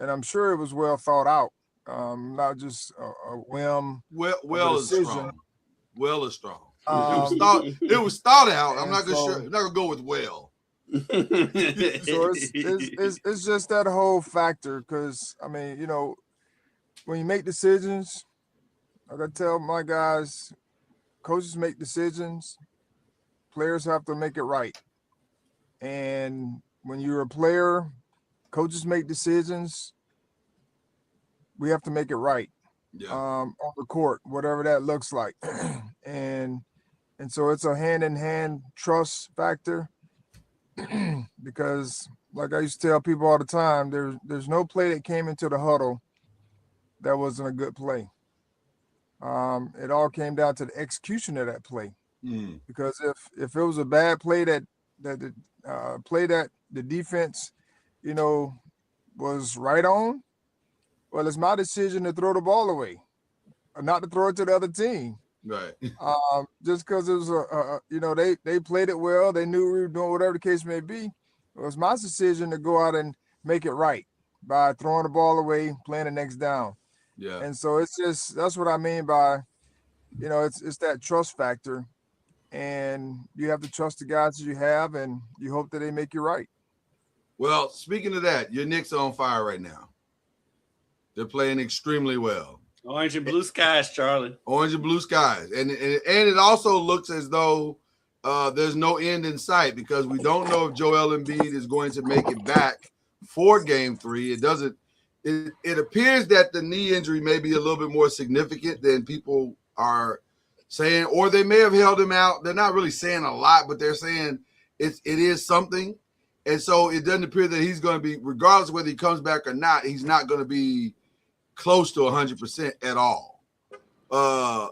And I'm sure it was well thought out, not just a whim. Well is strong. Well is strong. It was thought out. I'm not going to go with well. So it's just that whole factor, because when you make decisions, like I tell my guys, coaches make decisions, players have to make it right. And when you're a player, coaches make decisions, we have to make it right. Yeah. On the court, whatever that looks like. and so it's a hand-in-hand trust factor. Because like I used to tell people all the time, there's no play that came into the huddle that wasn't a good play. It all came down to the execution of that play. Because if it was a bad play that the defense, was right on, well, it's my decision to throw the ball away, or not to throw it to the other team. Right. Just because it was they played it well, they knew we were doing, whatever the case may be. It was my decision to go out and make it right by throwing the ball away, playing the next down. Yeah. And so that's what I mean by, it's that trust factor, and you have to trust the guys that you have, and you hope that they make you right. Well, speaking of that, your Knicks are on fire right now. They're playing extremely well. Orange and blue skies, Charlie. Orange and blue skies. And it also looks as though there's no end in sight, because we don't know if Joel Embiid is going to make it back for Game 3. It appears that the knee injury may be a little bit more significant than people are saying, or they may have held him out. They're not really saying a lot, but they're saying it is something. And so it doesn't appear that he's going to be, regardless of whether he comes back or not, he's not going to be close to 100% at all.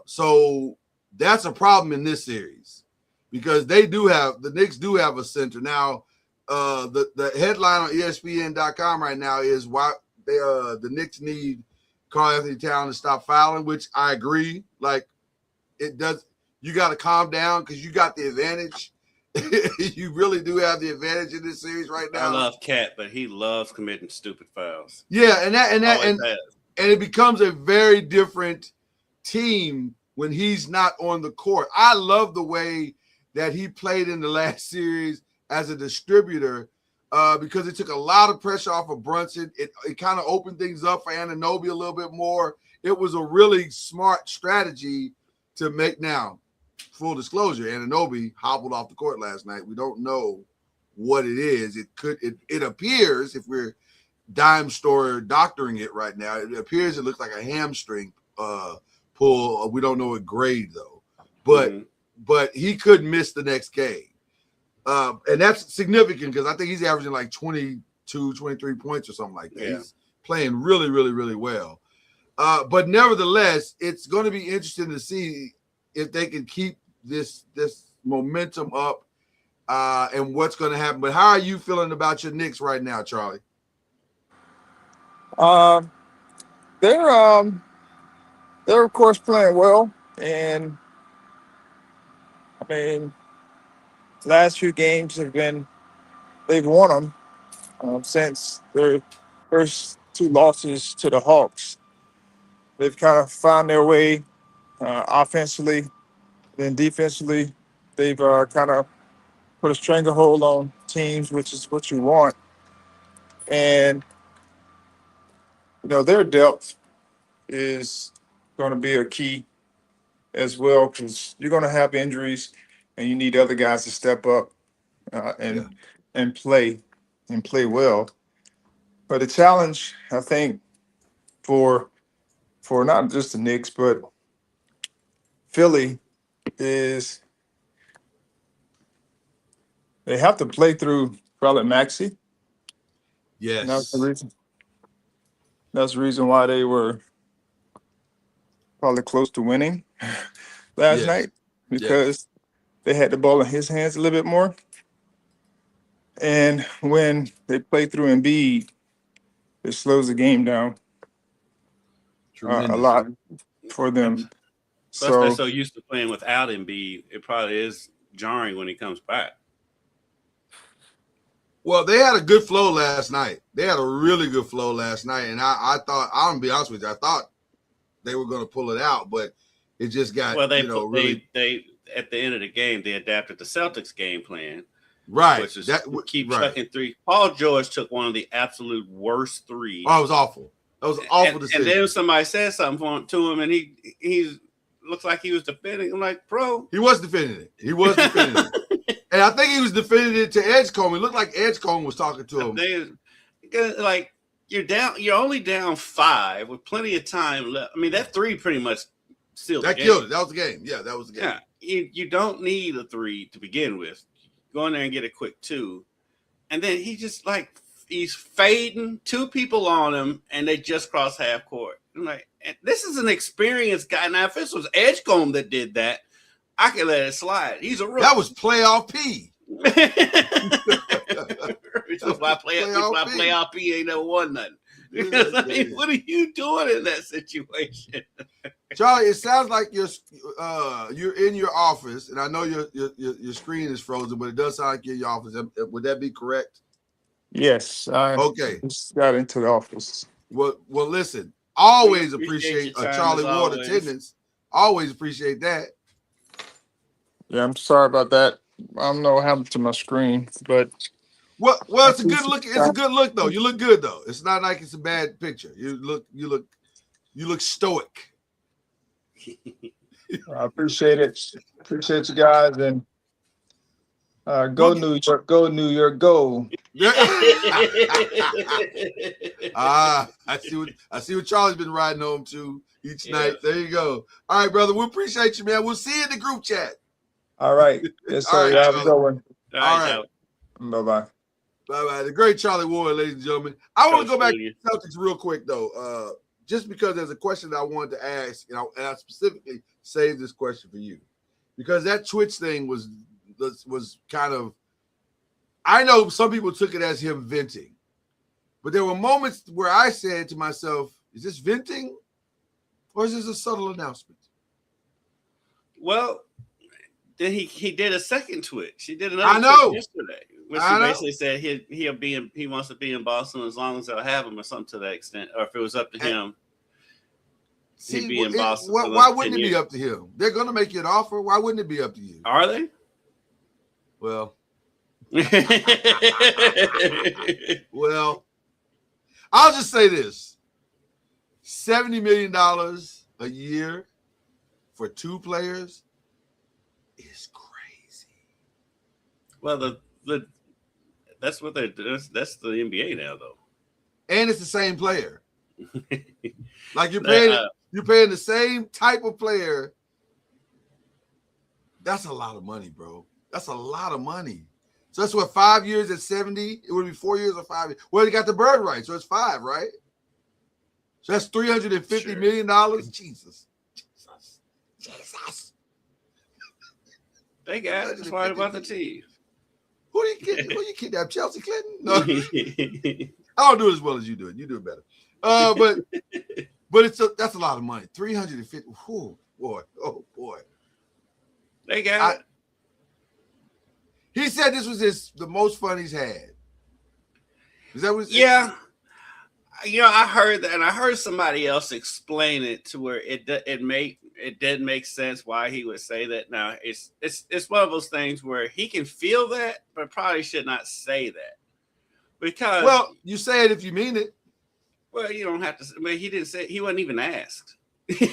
So that's a problem in this series, because the Knicks do have a center. Now, the headline on ESPN.com right now is why the Knicks need Karl-Anthony Towns to stop fouling, which I agree. Like, it does. You got to calm down, because you got the advantage. You really do have the advantage in this series right now. I love Cat, but he loves committing stupid fouls. Yeah, and it becomes a very different team when he's not on the court. I love the way that he played in the last series as a distributor, because it took a lot of pressure off of Brunson. It kind of opened things up for Anunoby a little bit more. It was a really smart strategy to make. Now, full disclosure, Anunoby hobbled off the court last night. We don't know what it is. It appears, if we're dime store doctoring it right now. It appears it looks like a hamstring pull. We don't know what grade though, but he could miss the next game. And that's significant because I think he's averaging like 22, 23 points or something like that. Yeah. He's playing really, really, really well. But nevertheless, it's going to be interesting to see if they can keep this momentum up and what's going to happen. But how are you feeling about your Knicks right now, Charlie? They're of course playing well, and I mean, last few games they've won them since their first two losses to the Hawks. They've kind of found their way offensively, then defensively. They've kind of put a stranglehold on teams, which is what you want. And their depth is going to be a key as well, because you're going to have injuries, and you need other guys to step up and play well. But the challenge, I think, for not just the Knicks but Philly is they have to play through probably Maxey. Yes, and that's the reason. That's the reason why they were probably close to winning last night, because they had the ball in his hands a little bit more. And when they play through Embiid, it slows the game down a lot for them. Plus, they're so used to playing without Embiid, it probably is jarring when he comes back. Well, they had a good flow last night. They had a really good flow last night, and I thought, I'm gonna be honest with you, I thought they were going to pull it out, but it just got really. They at the end of the game they adapted the Celtics game plan, right? Which is keep chucking three. Paul George took one of the absolute worst threes. Oh, it was awful. That was awful decision. And then somebody said something to him, and he looks like he was defending. I'm like, bro, he was defending it. He was defending it, and I think he was defending it to Edgecombe. It looked like Edgecombe was talking to him. Like. You're only down 5 with plenty of time left. I mean, that 3 pretty much sealed the game. Killed it. That was the game. Yeah, that was the game. Yeah, you don't need a 3 to begin with. Go in there and get a quick 2. And then he's fading 2 people on him, and they just cross half court. I'm like, and this is an experienced guy. Now, if this was Edgecombe that did that, I could let it slide. He's a rookie. That was playoff P. Which is why playoff P ain't never won nothing. I mean, what are you doing in that situation? Charlie, it sounds like you're in your office, and I know your screen is frozen, but it does sound like you're in your office. Would that be correct? Yes. Okay. Just got into the office. Well, listen. Always appreciate a Charlie Ward attendance. Always appreciate that. Yeah, I'm sorry about that. I don't know what happened to my screen, but well, it's a good look. It's a good look, though. You look good, though. It's not like it's a bad picture. You look stoic. I appreciate it. Appreciate you guys, and go New York, go New York, go. I see what Charlie's been riding on to each night. There you go. All right, brother. We appreciate you, man. We'll see you in the group chat. All right. Yes, sir. Right, have a good one. All right. Bye-bye. Bye-bye. The great Charlie Ward, ladies and gentlemen. I want to go back to Celtics real quick, though, just because there's a question that I wanted to ask, and I specifically saved this question for you, because that Twitch thing was kind of, I know some people took it as him venting, but there were moments where I said to myself, is this venting or is this a subtle announcement? Well, then he did a second Twitch. He did another Twitch yesterday, which he basically said he wants to be in Boston as long as they'll have him, or something to that extent. Or if it was up to him, he'd be in Boston. Why wouldn't it be up to him? They're going to make you an offer. Why wouldn't it be up to you? Are they? Well, well, I'll just say this: $70 million a year for 2 players is crazy. Well, that's what they're. That's the NBA now, though. and it's the same player. Like you're paying the same type of player. That's a lot of money, bro. That's a lot of money. So that's what, 5 years at 70? It would be 4 years or 5 years. Well, you got the bird right, so it's 5, right? So that's $350 million. Jesus. They got it. That's why about the team. Who you kidnap? Chelsea Clinton? No. I don't do it as well as you do it. You do it better. But that's a lot of money. 350. Oh boy. They got it. He said this was the most fun he's had. Is that what? Yeah. I heard that, and I heard somebody else explain it to where it didn't make sense why he would say that. Now it's one of those things where he can feel that, but probably should not say that because. Well, you say it if you mean it. Well, you don't have to. I mean, he didn't say. He wasn't even asked. That's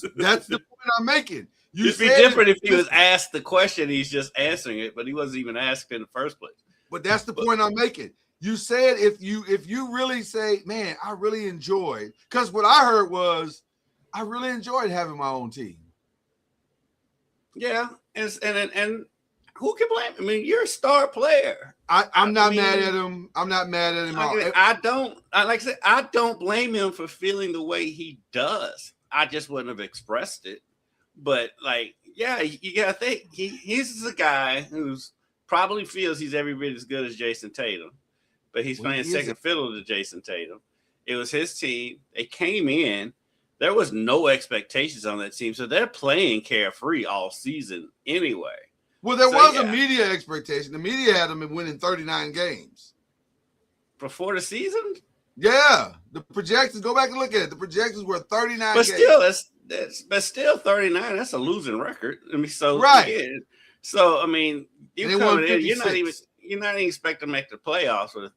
the point I'm making. It'd be different if he was asked the question. He's just answering it, but he wasn't even asked in the first place. But that's the point I'm making. You said if you really say, man, I really enjoyed, because what I heard was, I really enjoyed having my own team. Yeah, and who can blame him? I mean, you're a star player. I'm not mad at him. I'm not mad at him. I don't blame him for feeling the way he does. I just wouldn't have expressed it. But you gotta think he's a guy who's probably feels he's every bit as good as Jason Tatum, but he's playing second fiddle to Jason Tatum. It was his team. They came in. There was no expectations on that team, so they're playing carefree all season anyway. Well, there was a media expectation. The media had them winning 39 games before the season. Yeah, the projections. Go back and look at it. The projections were 39. But games. still 39. That's a losing record. I mean, so right. Yeah. So I mean, you coming in, you're not even expecting to make the playoffs with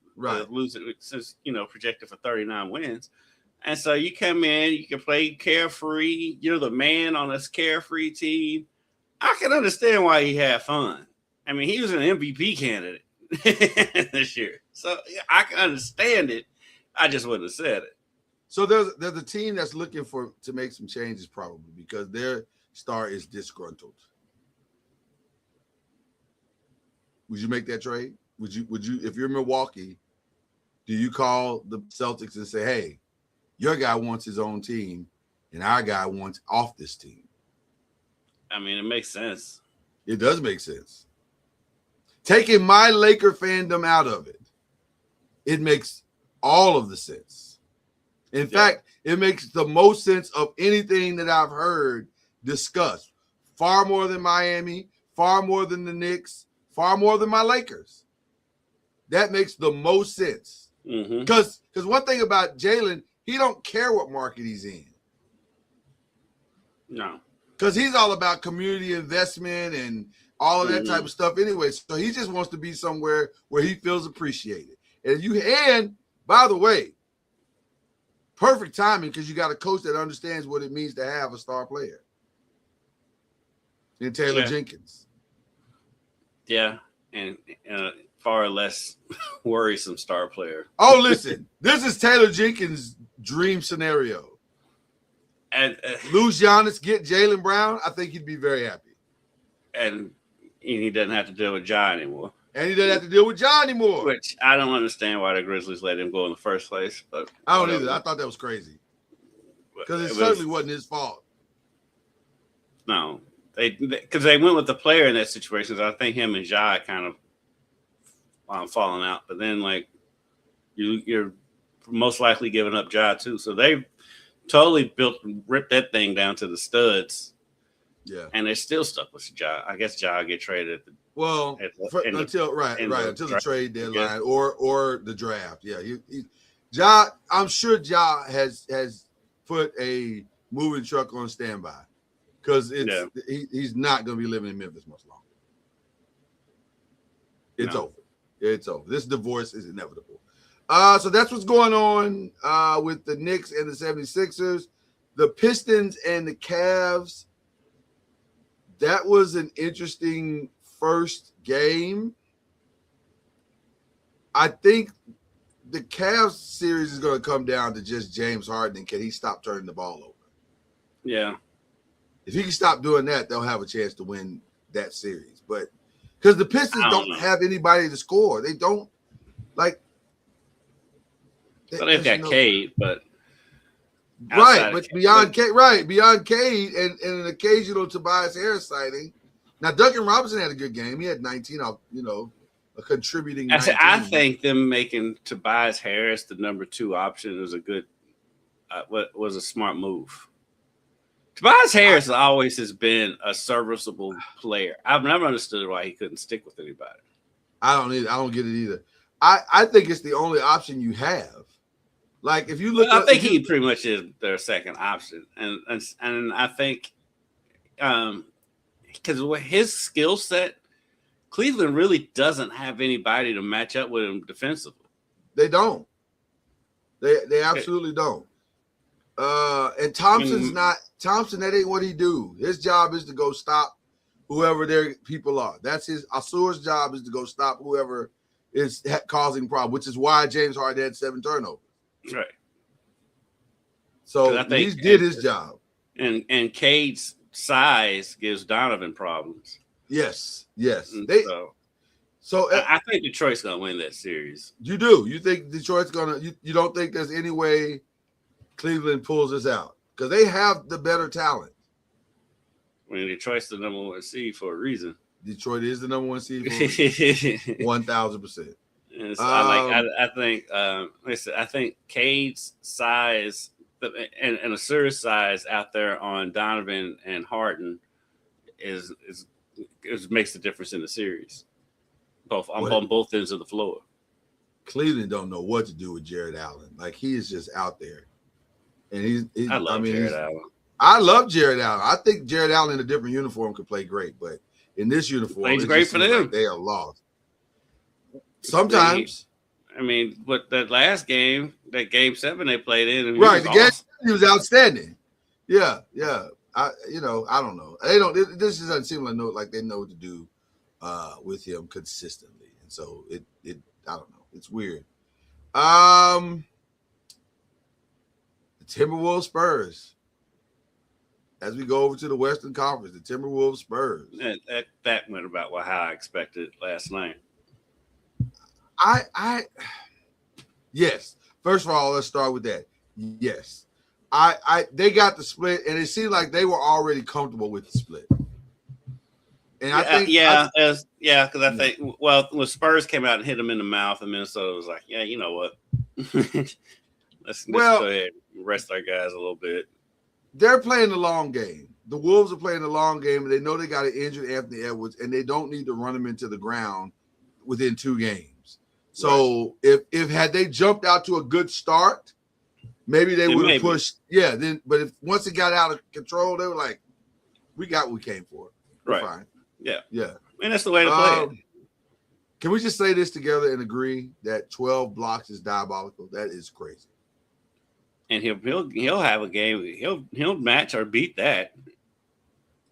losing since projected for 39 wins. And so you come in, you can play carefree. You're the man on this carefree team. I can understand why he had fun. I mean, he was an MVP candidate this year, so I can understand it. I just wouldn't have said it. So there's a team that's looking to make some changes probably because their star is disgruntled. Would you make that trade? Would you if you're Milwaukee, do you call the Celtics and say, hey, your guy wants his own team and our guy wants off this team? I mean, it makes sense. It does make sense. Taking my Laker fandom out of it, it makes all of the sense. In fact, it makes the most sense of anything that I've heard discussed. Far more than Miami, far more than the Knicks, far more than my Lakers. That makes the most sense. Because one thing about Jalen, he don't care what market he's in. No. Because he's all about community investment and all of that type of stuff anyway. So he just wants to be somewhere where he feels appreciated. And by the way, perfect timing because you got a coach that understands what it means to have a star player in Taylor Jenkins. Yeah, and far less worrisome star player. Oh, listen, this is Taylor Jenkins' dream scenario. And lose Giannis, get Jaylen Brown, I think he'd be very happy. And he doesn't have to deal with Ja anymore. And he doesn't have to deal with Ja anymore. Which I don't understand why the Grizzlies let him go in the first place. But I don't either. I thought that was crazy. Because it certainly wasn't his fault. No. Because they went with the player in that situation. I think him and Ja kind of falling out. But then, you're most likely giving up Ja, too. So they totally ripped that thing down to the studs. Yeah. And they're still stuck with Ja. I guess Ja will get traded until the trade deadline or the draft. Yeah. Ja, I'm sure Ja has put a moving truck on standby because he's not going to be living in Memphis much longer. It's over. It's over. This divorce is inevitable. So that's what's going on with the Knicks and the 76ers. The Pistons and the Cavs, that was an interesting first game. I think the Cavs series is going to come down to just James Harden and can he stop turning the ball over? Yeah. If he can stop doing that, they'll have a chance to win that series. But because the Pistons don't have anybody to score, they don't like. But they've got Cade, but right, but beyond Cade and an occasional Tobias Harris sighting. Now Duncan Robinson had a good game. He had 19 off, a contributing. I think them making Tobias Harris the number 2 option was a good, was a smart move. Tobias Harris always has been a serviceable player. I've never understood why he couldn't stick with anybody. I don't get it either. I think it's the only option you have. Like if you look, I think he pretty much is their second option, and I think, because with his skill set, Cleveland really doesn't have anybody to match up with him defensively. They don't. They absolutely don't. And Thompson, that ain't what he do. His job is to go stop whoever their people are. That's his. Asur's job is to go stop whoever is causing problem, which is why James Harden had 7 turnovers. Right. So he did his job. And Cade's size gives Donovan problems. Yes. So I think Detroit's gonna win that series. You do? You think Detroit's gonna? You don't think there's any way Cleveland pulls this out because they have the better talent? I mean, Detroit's the number 1 seed for a reason. Detroit is the number 1 seed for 1,000%. And so I think Cade's size and Asur's size out there on Donovan and Harden is makes the difference in the series. On both ends of the floor. Cleveland don't know what to do with Jared Allen. Like he is just out there, and I love Jared Allen. I love Jared Allen. I think Jared Allen in a different uniform could play great, but in this uniform, it's great for them. Like they are lost. Sometimes. I mean, but that last game, that game 7 they played in, right? The game he was outstanding. Yeah. I don't know. They don't. This doesn't seem like they know what to do with him consistently, and so it. I don't know. It's weird. The Timberwolves Spurs. As we go over to the Western Conference, the Timberwolves Spurs. That went about how I expected last night. Yes. First of all, let's start with that. Yes. They got the split, and it seemed like they were already comfortable with the split. And I think because I think when Spurs came out and hit them in the mouth, and Minnesota was like, yeah, you know what? let's go ahead and rest our guys a little bit. They're playing the long game. The Wolves are playing the long game, and they know they got an injured Anthony Edwards, and they don't need to run him into the ground within 2 games. So if had they jumped out to a good start, maybe they would have pushed. Yeah, but if once it got out of control, they were like, we got what we came for. We're fine. Yeah. And that's the way to play it. Can we just say this together and agree that 12 blocks is diabolical? That is crazy. And he'll have a game. He'll match or beat that.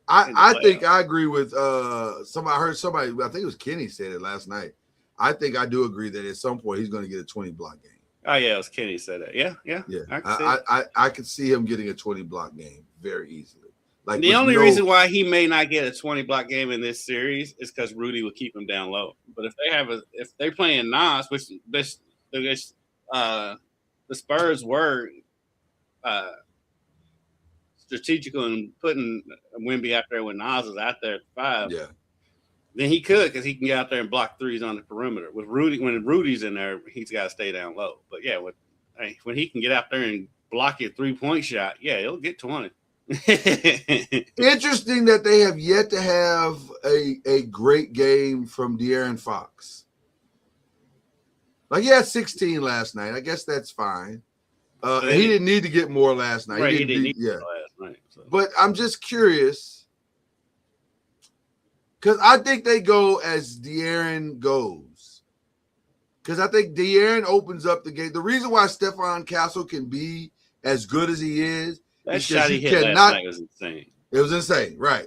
I think I agree with somebody. I heard somebody. I think it was Kenny said it last night. I think I do agree that at some point he's going to get a 20 block game. Oh yeah, it was Kenny said that. Yeah. I could see him getting a 20 block game very easily. Like the only reason why he may not get a 20 block game in this series is because Rudy will keep him down low. But if they're playing Nas, which the Spurs were strategical in putting Wemby out there when Nas is out there at 5. Yeah. Then he could because he can get out there and block threes on the perimeter. With Rudy, when Rudy's in there, he's got to stay down low. But yeah, when he can get out there and block your 3-point shot, yeah, he'll get 20. Interesting that they have yet to have a great game from De'Aaron Fox. Like he had 16 last night. I guess that's fine. He didn't need to get more last night. Right, he didn't need more last night. So. But I'm just curious. Because I think they go as De'Aaron goes. Because I think De'Aaron opens up the game. The reason why Stephon Castle can be as good as he is that shot he hit last night was insane. It was insane. Right.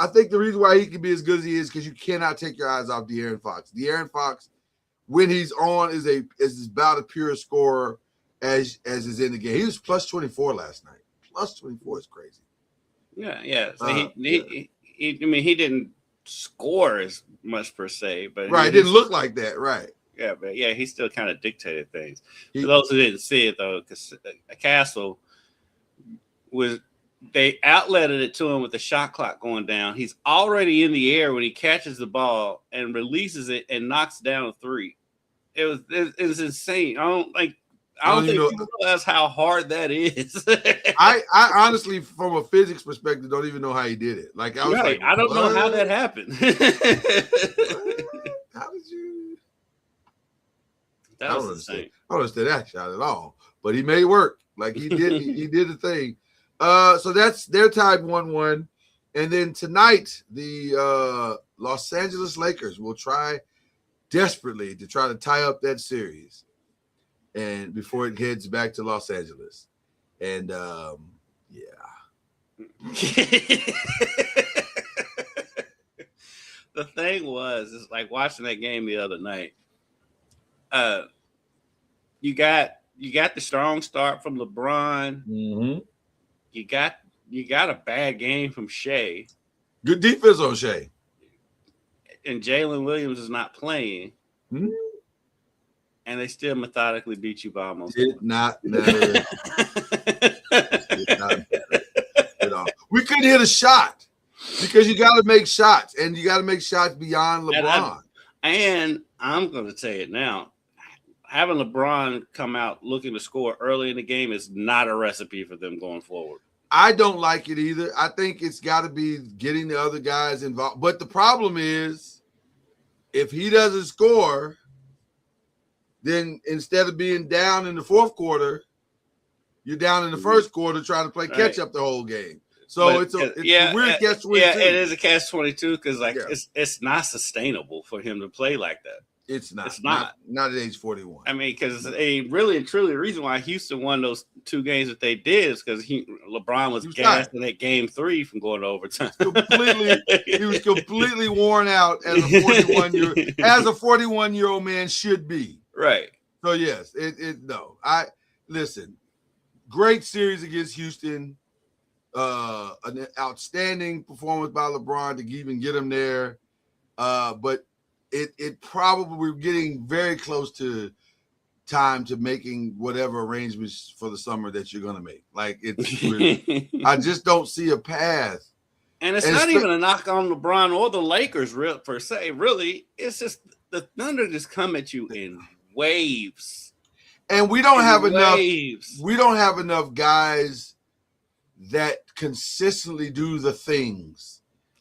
I think the reason why he can be as good as he is because you cannot take your eyes off De'Aaron Fox. De'Aaron Fox when he's on is about a pure scorer as is in the game. He was plus 24 last night. Plus 24 is crazy. Yeah. So he he didn't score as much per se, but right, it didn't look like that, right? Yeah, but yeah, he still kind of dictated things. For those who didn't see it though, because Castle they outletted it to him with the shot clock going down. He's already in the air when he catches the ball and releases it and knocks down a three. It was insane. I don't think people realize how hard that is. I honestly, from a physics perspective, don't even know how he did it. Like I was like, I don't know how that happened. How did you? That was insane. I don't understand that shot at all. But he made it work. Like he did. he did the thing. So they're tied 1-1, and then tonight the Los Angeles Lakers will try desperately to try to tie up that series, and before it heads back to Los Angeles, and The thing was, it's like watching that game the other night. You got the strong start from LeBron. Mm-hmm. You got a bad game from Shea. Good defense on Shea. And Jalen Williams is not playing. Mm-hmm. And they still methodically beat you by almost. Did not matter. Did not matter at all. We couldn't hit a shot because you got to make shots, and you got to make shots beyond LeBron. And I'm going to say it now. Having LeBron come out looking to score early in the game is not a recipe for them going forward. I don't like it either. I think it's got to be getting the other guys involved. But the problem is, if he doesn't score, then instead of being down in the fourth quarter, you're down in the first quarter trying to play catch up the whole game. So it's a weird catch-22. Yeah, it is a catch-22 because it's not sustainable for him to play like that. It's not. It's not at age 41. I mean, because really and truly, the reason why Houston won those two games that they did is because LeBron was gassed in that game 3 from going to overtime. He was completely worn out as a 41-year-old man should be. Right. So yes, listen. Great series against Houston. An outstanding performance by LeBron to even get him there. But it probably, we're getting very close to time to making whatever arrangements for the summer that you're going to make. Like I just don't see a path. And it's not even a knock on LeBron or the Lakers per se. Really, it's just the Thunder just come at you in waves. And we don't have enough. We don't have enough guys that consistently do the things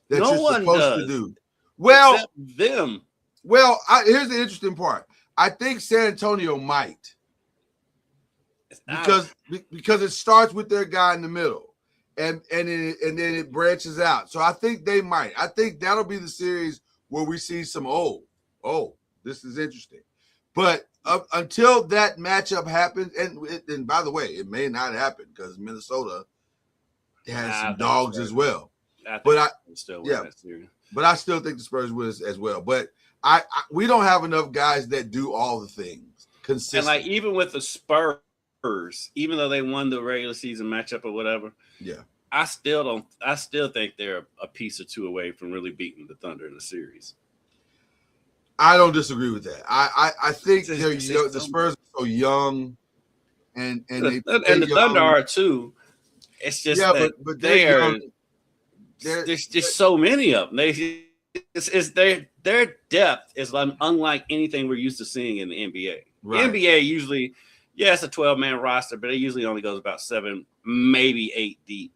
that you're supposed to do. Well, except them. Well, here's the interesting part. I think San Antonio might, because it starts with their guy in the middle, and then it branches out. So I think they might. I think that'll be the series where we see some this is interesting. But until that matchup happens, and by the way, it may not happen because Minnesota has some dogs as well. But I still think the Spurs win as well. But we don't have enough guys that do all the things consistently. And like even with the Spurs, even though they won the regular season matchup or whatever, I still think they're a piece or two away from really beating the Thunder in the series. I don't disagree with that. I think the Spurs are so young, and the Thunder are too. It's just but there's just so many of them. Their depth is unlike anything we're used to seeing in the NBA. Right. The NBA usually, it's a 12-man roster, but it usually only goes about 7, maybe 8 deep.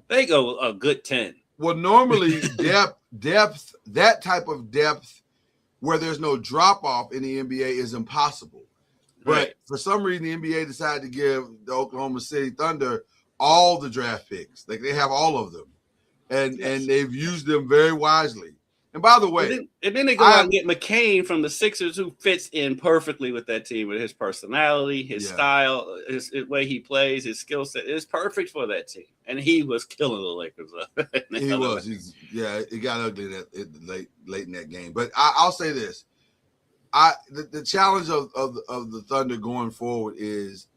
They go a good 10. Well, normally depth, that type of depth where there's no drop-off in the NBA is impossible. But for some reason, the NBA decided to give the Oklahoma City Thunder all the draft picks. Like they have all of them. And they've used them very wisely. And by the way, and then they go out and get McCain from the Sixers, who fits in perfectly with that team with his personality, his style, his way he plays, his skill set is perfect for that team. And he was killing the Lakers. He was. It got ugly late in that game. But I'll say this: the challenge of the Thunder going forward is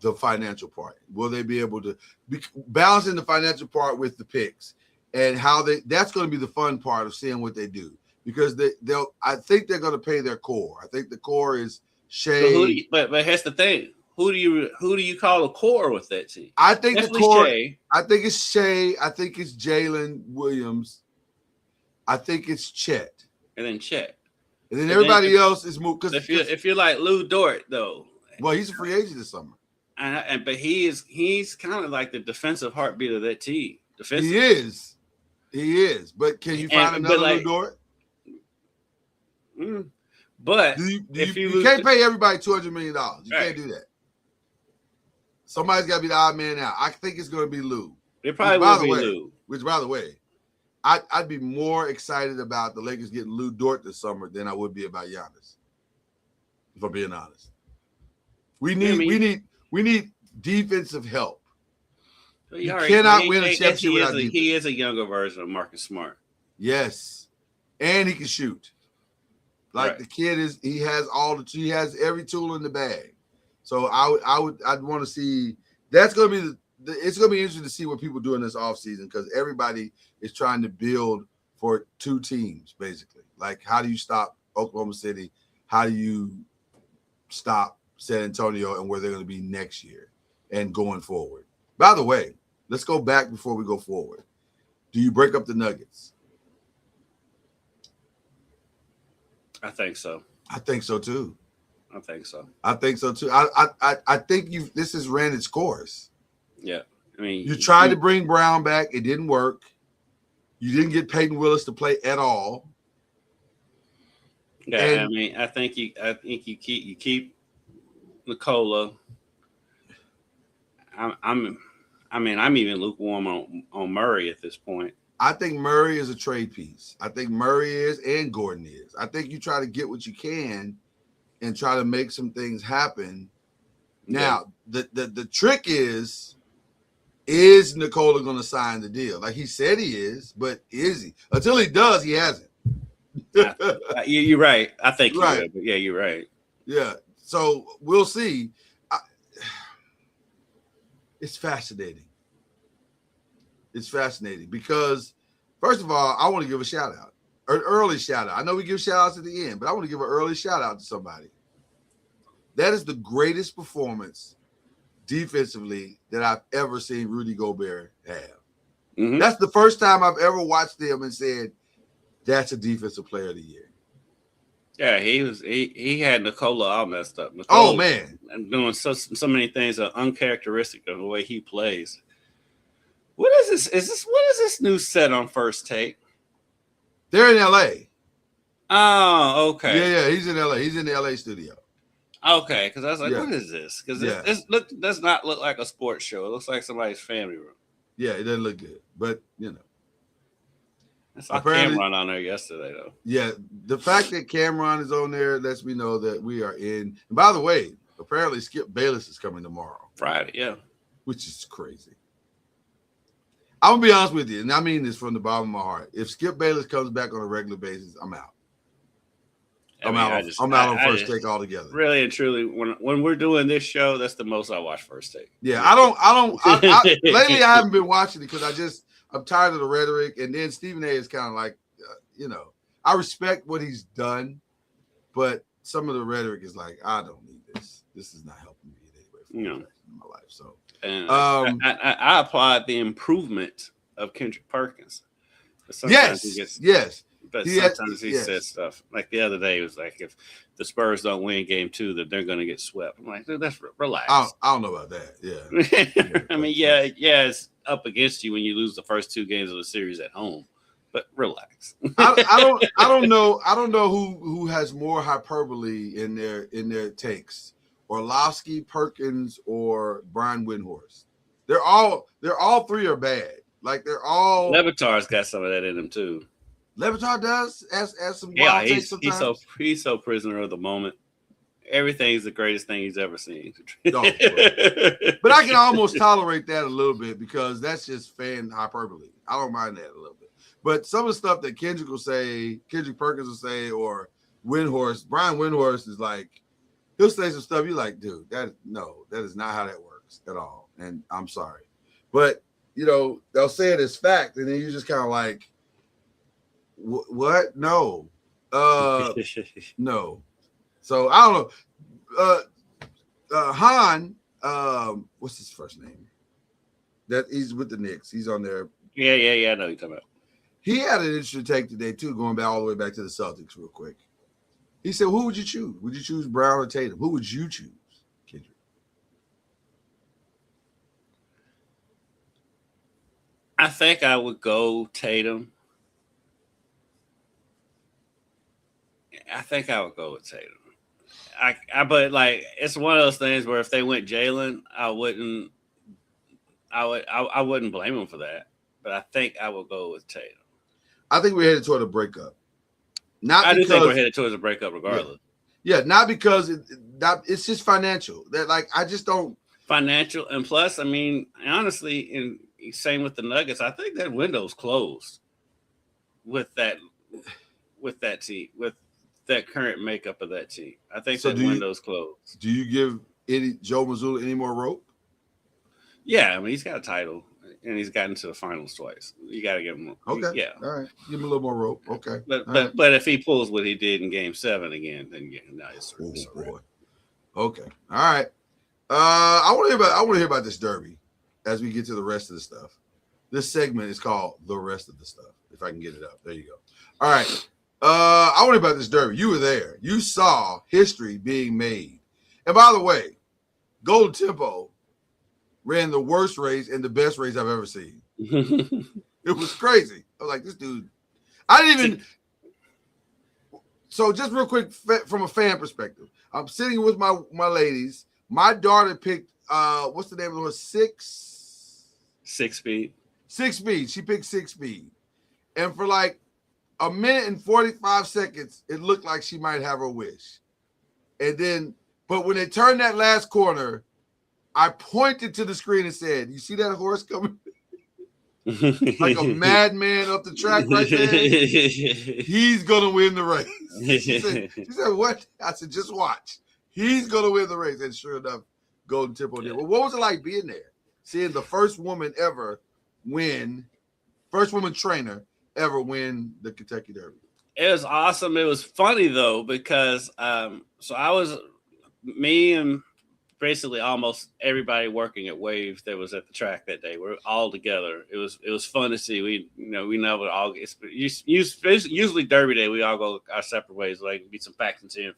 the financial part. Will they be able to be balancing the financial part with the picks and how that's going to be the fun part of seeing what they do, because I think they're going to pay their core. I think the core is Shea. But here's the thing. Who do you call a core with that team? I think Definitely the core. Shea. I think it's Shea. I think it's Jalen Williams. I think it's Chet. And then Chet. And then everybody else is moved. If you're like Lou Dort though. Well, he's a free agent this summer. But he's kind of like the defensive heartbeat of that team. He is. But can you find another Lou Dort? But you can't pay everybody $200 million. You can't do that. Somebody's got to be the odd man out. I think it's going to be Lou. It probably will be Lou. Which, by the way, I'd be more excited about the Lakers getting Lou Dort this summer than I would be about Giannis. If I'm being honest, we need defensive help. You cannot win a championship without defense. He is a younger version of Marcus Smart. Yes, and he can shoot. Like the kid is, he has every tool in the bag. So I'd want to see. That's going to be it's going to be interesting to see what people do in this offseason, because everybody is trying to build for two teams, basically. Like, how do you stop Oklahoma City? How do you stop San Antonio and where they're going to be next year and going forward? By the way, let's go back before we go forward. Do you break up the Nuggets? I think so. I think so too. I think so. I think so too. I think this has ran its course. Yeah. I mean, you tried to bring Brown back, it didn't work. You didn't get Peyton Willis to play at all. Yeah, and, I mean, I think you keep Nikola. I'm even lukewarm on Murray at this point. I think Murray is a trade piece. I think Murray is, and Gordon is. I think you try to get what you can and try to make some things happen. Now, the trick is Nikola going to sign the deal? Like he said he is, but is he? Until he does, he hasn't. You're right. I think you're right. But yeah, you're right. Yeah. So we'll see. It's fascinating. It's fascinating because, first of all, I want to give a shout out, an early shout out. I know we give shout outs at the end, but I want to give an early shout out to somebody. That is the greatest performance defensively that I've ever seen Rudy Gobert have. Mm-hmm. That's the first time I've ever watched him and said, that's a defensive player of the year. Yeah, he had Nikola all messed up. Nikola, oh man, and doing so many things that are uncharacteristic of the way he plays. What is this? What is this new set on First Take? They're in LA. Oh, okay. Yeah, he's in LA. He's in the LA studio. Okay, because I was like, what is this? Because this does not look like a sports show. It looks like somebody's family room. Yeah, it doesn't look good, but you know. I saw Cameron on there yesterday, though. Yeah, the fact that Cameron is on there lets me know that we are in. And by the way, apparently Skip Bayless is coming tomorrow. Friday, yeah. Which is crazy. I'm going to be honest with you, and I mean this from the bottom of my heart. If Skip Bayless comes back on a regular basis, I'm out. I'm out on First Take altogether. Really and truly, when we're doing this show, that's the most I watch First Take. Yeah, lately I haven't been watching it because I'm tired of the rhetoric. And then Stephen A is kind of like, I respect what he's done, but some of the rhetoric is like, I don't need this. This is not helping me in any way in my life. So, and I applaud the improvement of Kendrick Perkins. Yes. But sometimes he says stuff like the other day. It was like, if the Spurs don't win Game 2, that they're going to get swept. I'm like, dude, that's relax. I don't know about that. Yeah. I mean, it's up against you when you lose the first 2 games of the series at home, but relax. I don't know who has more hyperbole in their takes, Orlovsky, Perkins, or Brian Windhorst. They're all 3 are bad. Like they're all. Levitar's got some of that in him too. Levitar does as some wild takes sometimes. He's so prisoner of the moment. Everything's the greatest thing he's ever seen. But I can almost tolerate that a little bit because that's just fan hyperbole. I don't mind that a little bit. But some of the stuff that Kendrick Perkins will say, or Windhorst. Brian Windhorst is like, he'll say some stuff. You're like, dude, that is not how that works at all. And I'm sorry. But, they'll say it as fact. And then you're just kind of like, what? No. No. So I don't know. Han, what's his first name? That he's with the Knicks. He's on there. Yeah. I know you're talking about. He had an interesting take today too, going back all the way back to the Celtics real quick. He said, "Who would you choose? Would you choose Brown or Tatum? Who would you choose, Kendrick?" I think I would go Tatum. I think I would go with Tatum. But like it's one of those things where if they went Jalen, I wouldn't blame him for that. But I think I would go with Tatum. I think we're headed toward a breakup. I do think we're headed towards a breakup, regardless. Yeah, not because it's just financial. That like I just don't financial, and plus, I mean, honestly, and same with the Nuggets. I think that window's closed with that team, with that current makeup of that team. I think that window's closed. Do you give Joe Mazzulla any more rope? Yeah, I mean, he's got a title. And he's gotten to the finals twice. You got to give him. Okay. Yeah. All right. Give him a little more rope. Okay. But if he pulls what he did in Game 7 again, then it's boy. Okay. All right. I want to hear about this derby as we get to the rest of the stuff. This segment is called The Rest of the Stuff. If I can get it up. There you go. All right. I want to hear about this derby. You were there. You saw history being made. And by the way, Golden Tempo ran the worst race and the best race I've ever seen. It was crazy. I was like, this dude. I didn't even. So just real quick, from a fan perspective, I'm sitting with my ladies. My daughter picked, what's the name of the horse? Six Speed. 6 Speed. She picked 6 Speed. And for like a minute and 45 seconds, it looked like she might have her wish. And then, but when they turned that last corner, I pointed to the screen and said, "You see that horse coming? Like a madman up the track right there? He's going to win the race." She said, "What?" I said, "Just watch. He's going to win the race." And sure enough, Golden Tempo did. Well, what was it like being there? Seeing the first woman trainer ever win the Kentucky Derby? It was awesome. It was funny, though, because me and basically almost everybody working at BLEAV that was at the track that day. We're all together. It was fun to see. We never all get, usually Derby Day, we all go our separate ways, like be some factions here.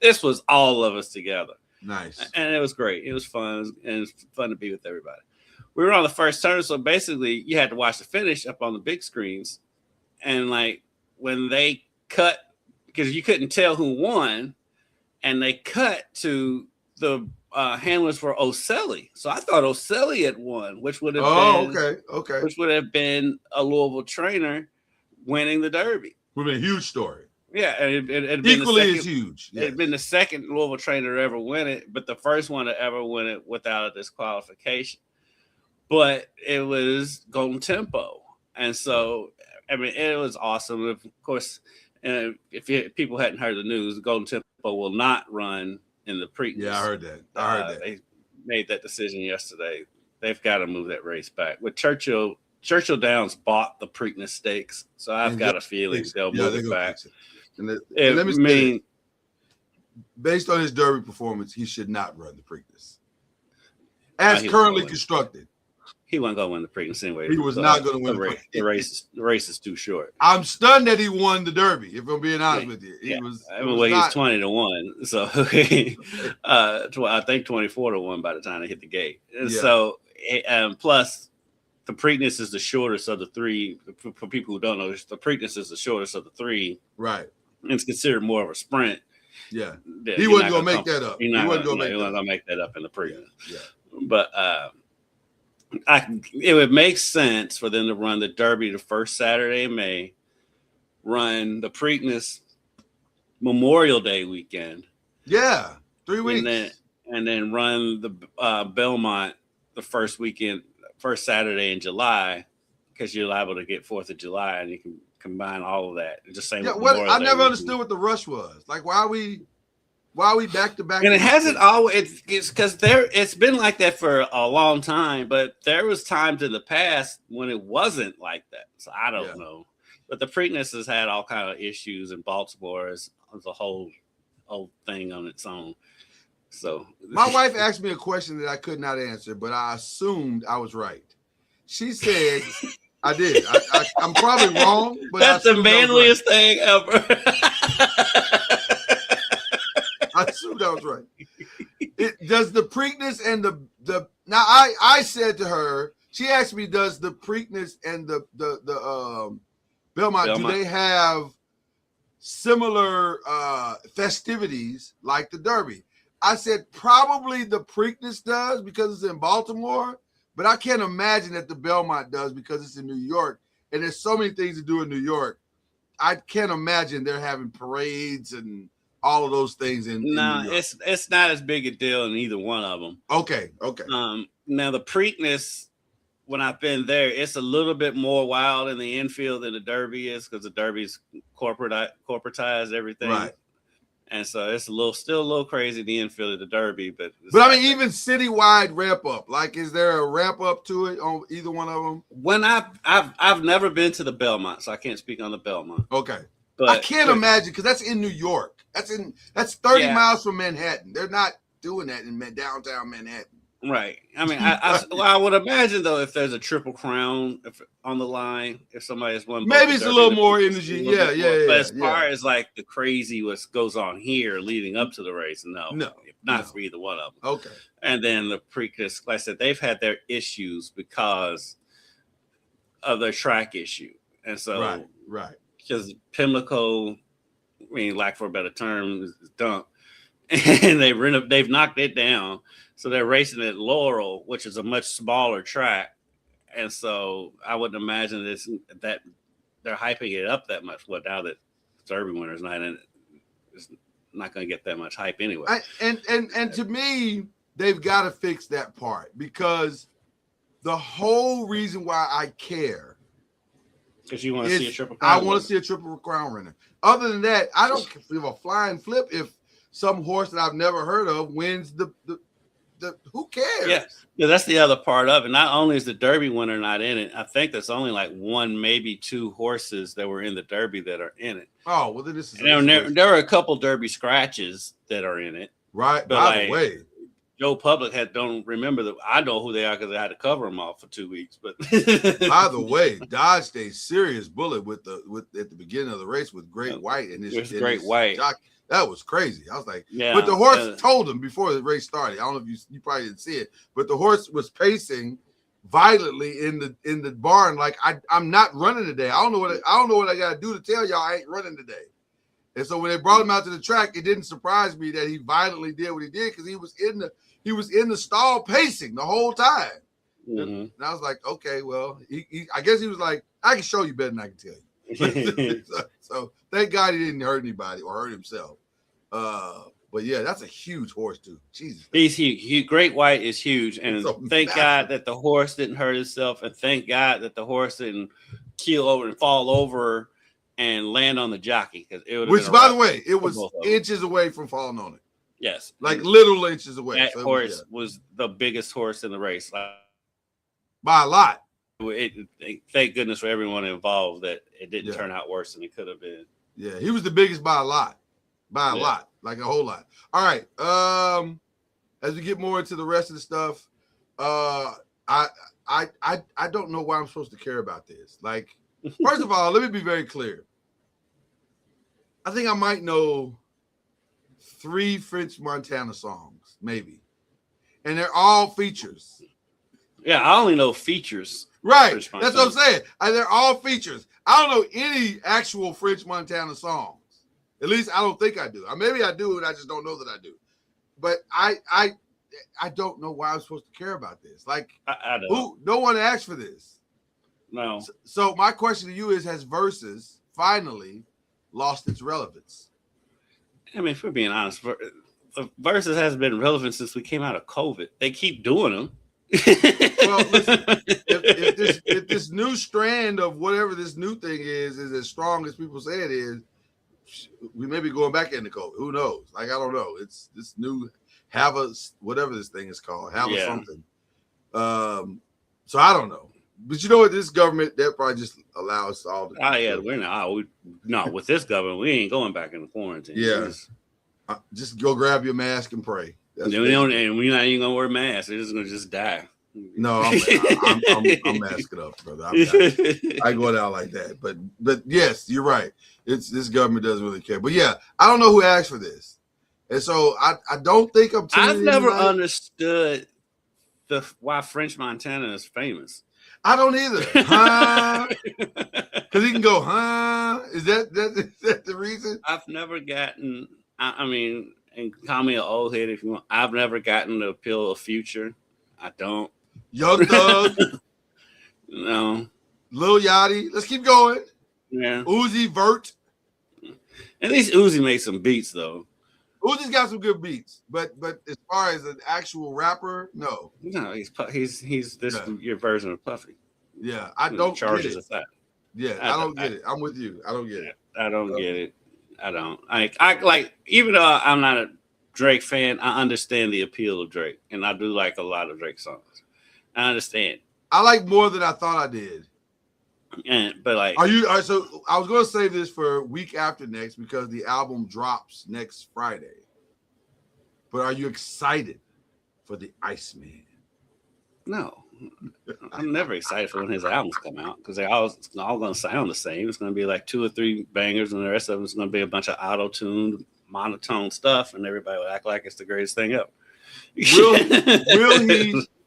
This was all of us together. Nice. And it was great. It was fun. And it was fun to be with everybody. We were on the first turn. So basically you had to watch the finish up on the big screens. And like when they cut, because you couldn't tell who won, and they cut to the handlers for Oselli. So I thought Oselli had won, which would have okay. Which would have been a Louisville trainer winning the Derby. Would have been a huge story. Yeah, and it equally as huge. Yes. It had been the second Louisville trainer to ever win it, but the first one to ever win it without a disqualification. But it was Golden Tempo, and so I mean it was awesome. Of course, if people hadn't heard the news, Golden Tempo will not run in the Preakness. Yeah, I heard that. They made that decision yesterday. They've got to move that race back. With Churchill Downs bought the Preakness Stakes, so I've got a feeling they'll move it back. Let me say, based on his Derby performance, he should not run the Preakness. As currently constructed. He wasn't going to win the Preakness anyway. He was not going to win the race. The race is too short. I'm stunned that he won the Derby, if I'm being honest with you. He was 20-1. So I think 24-1 by the time they hit the gate. And so plus the Preakness is the shortest of the three. For people who don't know, the Preakness is the shortest of the three. Right. And it's considered more of a sprint. Yeah. He wasn't going to make that up. He wasn't going to make that up in the Preakness. Yeah. But it would make sense for them to run the Derby the first Saturday in May, run the Preakness Memorial Day weekend. Yeah, 3 weeks. And then run the Belmont the first Saturday in July, because you're liable to get 4th of July and you can combine all of that. Just same. Yeah, I never understood what the rush was. Like, why are we back to back? And it hasn't always. It's because it's been like that for a long time. But there was times in the past when it wasn't like that. So I don't know. But the Preakness has had all kind of issues in Baltimore as a whole thing on its own. So my wife asked me a question that I could not answer, but I assumed I was right. She said, I did. I'm probably wrong, but that's the manliest thing ever. I assumed I was right. Does the Preakness and the now I said to her, she asked me, does the Preakness and the Belmont, do they have similar festivities like the Derby? I said probably the Preakness does because it's in Baltimore, but I can't imagine that the Belmont does because it's in New York, and there's so many things to do in New York. I can't imagine they're having parades and all of those things in New York. It's not as big a deal in either one of them. Okay. Now the Preakness, when I've been there, it's a little bit more wild in the infield than the Derby is because the Derby's corporatized everything. Right. And so it's still a little crazy in the infield of the Derby, but I mean, even citywide ramp up. Like, is there a ramp up to it on either one of them? When I've never been to the Belmont, so I can't speak on the Belmont. Okay, but I can't imagine because that's in New York. That's 30 miles from Manhattan. They're not doing that in downtown Manhattan. Right. I mean, I would imagine though, if there's a Triple Crown on the line, if somebody has won, maybe it's a little more energy. Yeah. But as far as like the crazy what goes on here leading up to the race, not for either one of them. Okay. And then the Preakness, like I said, they've had their issues because of their track issue, and so right. Because Pimlico, I mean, lack for a better term, is dump, and they've knocked it down. So they're racing at Laurel, which is a much smaller track. And so I wouldn't imagine that they're hyping it up that much. Well, now that Derby winner's not in it, it's not going to get that much hype anyway. And to me, they've got to fix that part because the whole reason why I care because you want to see a Triple Crown. I want to see a Triple Crown winner. Other than that, I don't give a flying flip if some horse that I've never heard of wins the who cares? Yeah, that's the other part of it. Not only is the Derby winner not in it, I think there's only like one, maybe two horses that were in the Derby that are in it. Oh, well, then this is there are a couple Derby scratches that are in it. Right. But by the way, Joe Public don't remember that. I know who they are because I had to cover them all for 2 weeks. But by the way, dodged a serious bullet at the beginning of the race with Great White and his Great White. Jockey. That was crazy. I was like, but the horse told him before the race started. I don't know if you probably didn't see it, but the horse was pacing violently in the barn like I'm not running today. I don't know what I got to do to tell y'all I ain't running today. And so when they brought him out to the track, it didn't surprise me that he violently did what he did because he was in the stall pacing the whole time. Mm-hmm. And I was like, okay, well, I guess he was like, I can show you better than I can tell you. So thank God he didn't hurt anybody or hurt himself. But yeah, that's a huge horse too. Jesus, he's huge. Great White is huge, and thank God that the horse didn't hurt himself, and thank God that the horse didn't keel over and fall over and land on the jockey. Which, by the way, it was inches away from falling on it. Yes, like literal inches away. That horse was the biggest horse in the race by a lot. Thank goodness for everyone involved that it didn't turn out worse than it could have been. Yeah, he was the biggest by a lot. By a lot, like a whole lot. All right. As we get more into the rest of the stuff, I don't know why I'm supposed to care about this. Like, first of all, let me be very clear. I think I might know 3 French Montana songs, maybe, and they're all features. Yeah, I only know features. Right, that's what I'm saying. They're all features. I don't know any actual French Montana songs. At least I don't think I do. Maybe I do, and I just don't know that I do. But I don't know why I'm supposed to care about this. Like, I don't. No one asked for this. No. So my question to you is: has Versus finally lost its relevance? I mean, if we're being honest, Versus hasn't been relevant since we came out of COVID. They keep doing them. Well, listen, if this new strand of whatever this new thing is as strong as people say it is, we may be going back into COVID. Who knows? Like, I don't know. It's this new whatever this thing is called, something. So I don't know. But you know what? This government, that probably just allows us all to. Oh yeah, no, with this government, we ain't going back into quarantine. Yeah, just go grab your mask and pray. And we're not even gonna wear masks. They're just gonna just die. No, I'm masking up, brother. I go down like that. But yes, you're right. This government doesn't really care. But yeah, I don't know who asked for this, and so I don't think I've never understood why French Montana is famous. I don't either. Huh? Because he can go, huh? Is that the reason? I've never gotten. I mean, and call me an old head if you want. I've never gotten the appeal of Future. I don't. Young Thug. No. Lil Yachty. Let's keep going. Yeah. Uzi Vert. At least Uzi makes some beats though. Uzi's got some good beats, but as far as an actual rapper, no. No, he's this your version of Puffy. Yeah, I don't get it. That. Yeah, I don't get it. I'm with you. I don't get it. I don't get it. I don't. I like, even though I'm not a Drake fan, I understand the appeal of Drake, and I do like a lot of Drake songs. I understand. I like more than I thought I did. But like, so I was going to say this for week after next because the album drops next Friday. But are you excited for the Iceman? No, I'm never excited for when his albums come out because they're all going to sound the same. It's going to be like 2 or 3 bangers, and the rest of them is going to be a bunch of auto-tuned, monotone stuff, and everybody will act like it's the greatest thing ever.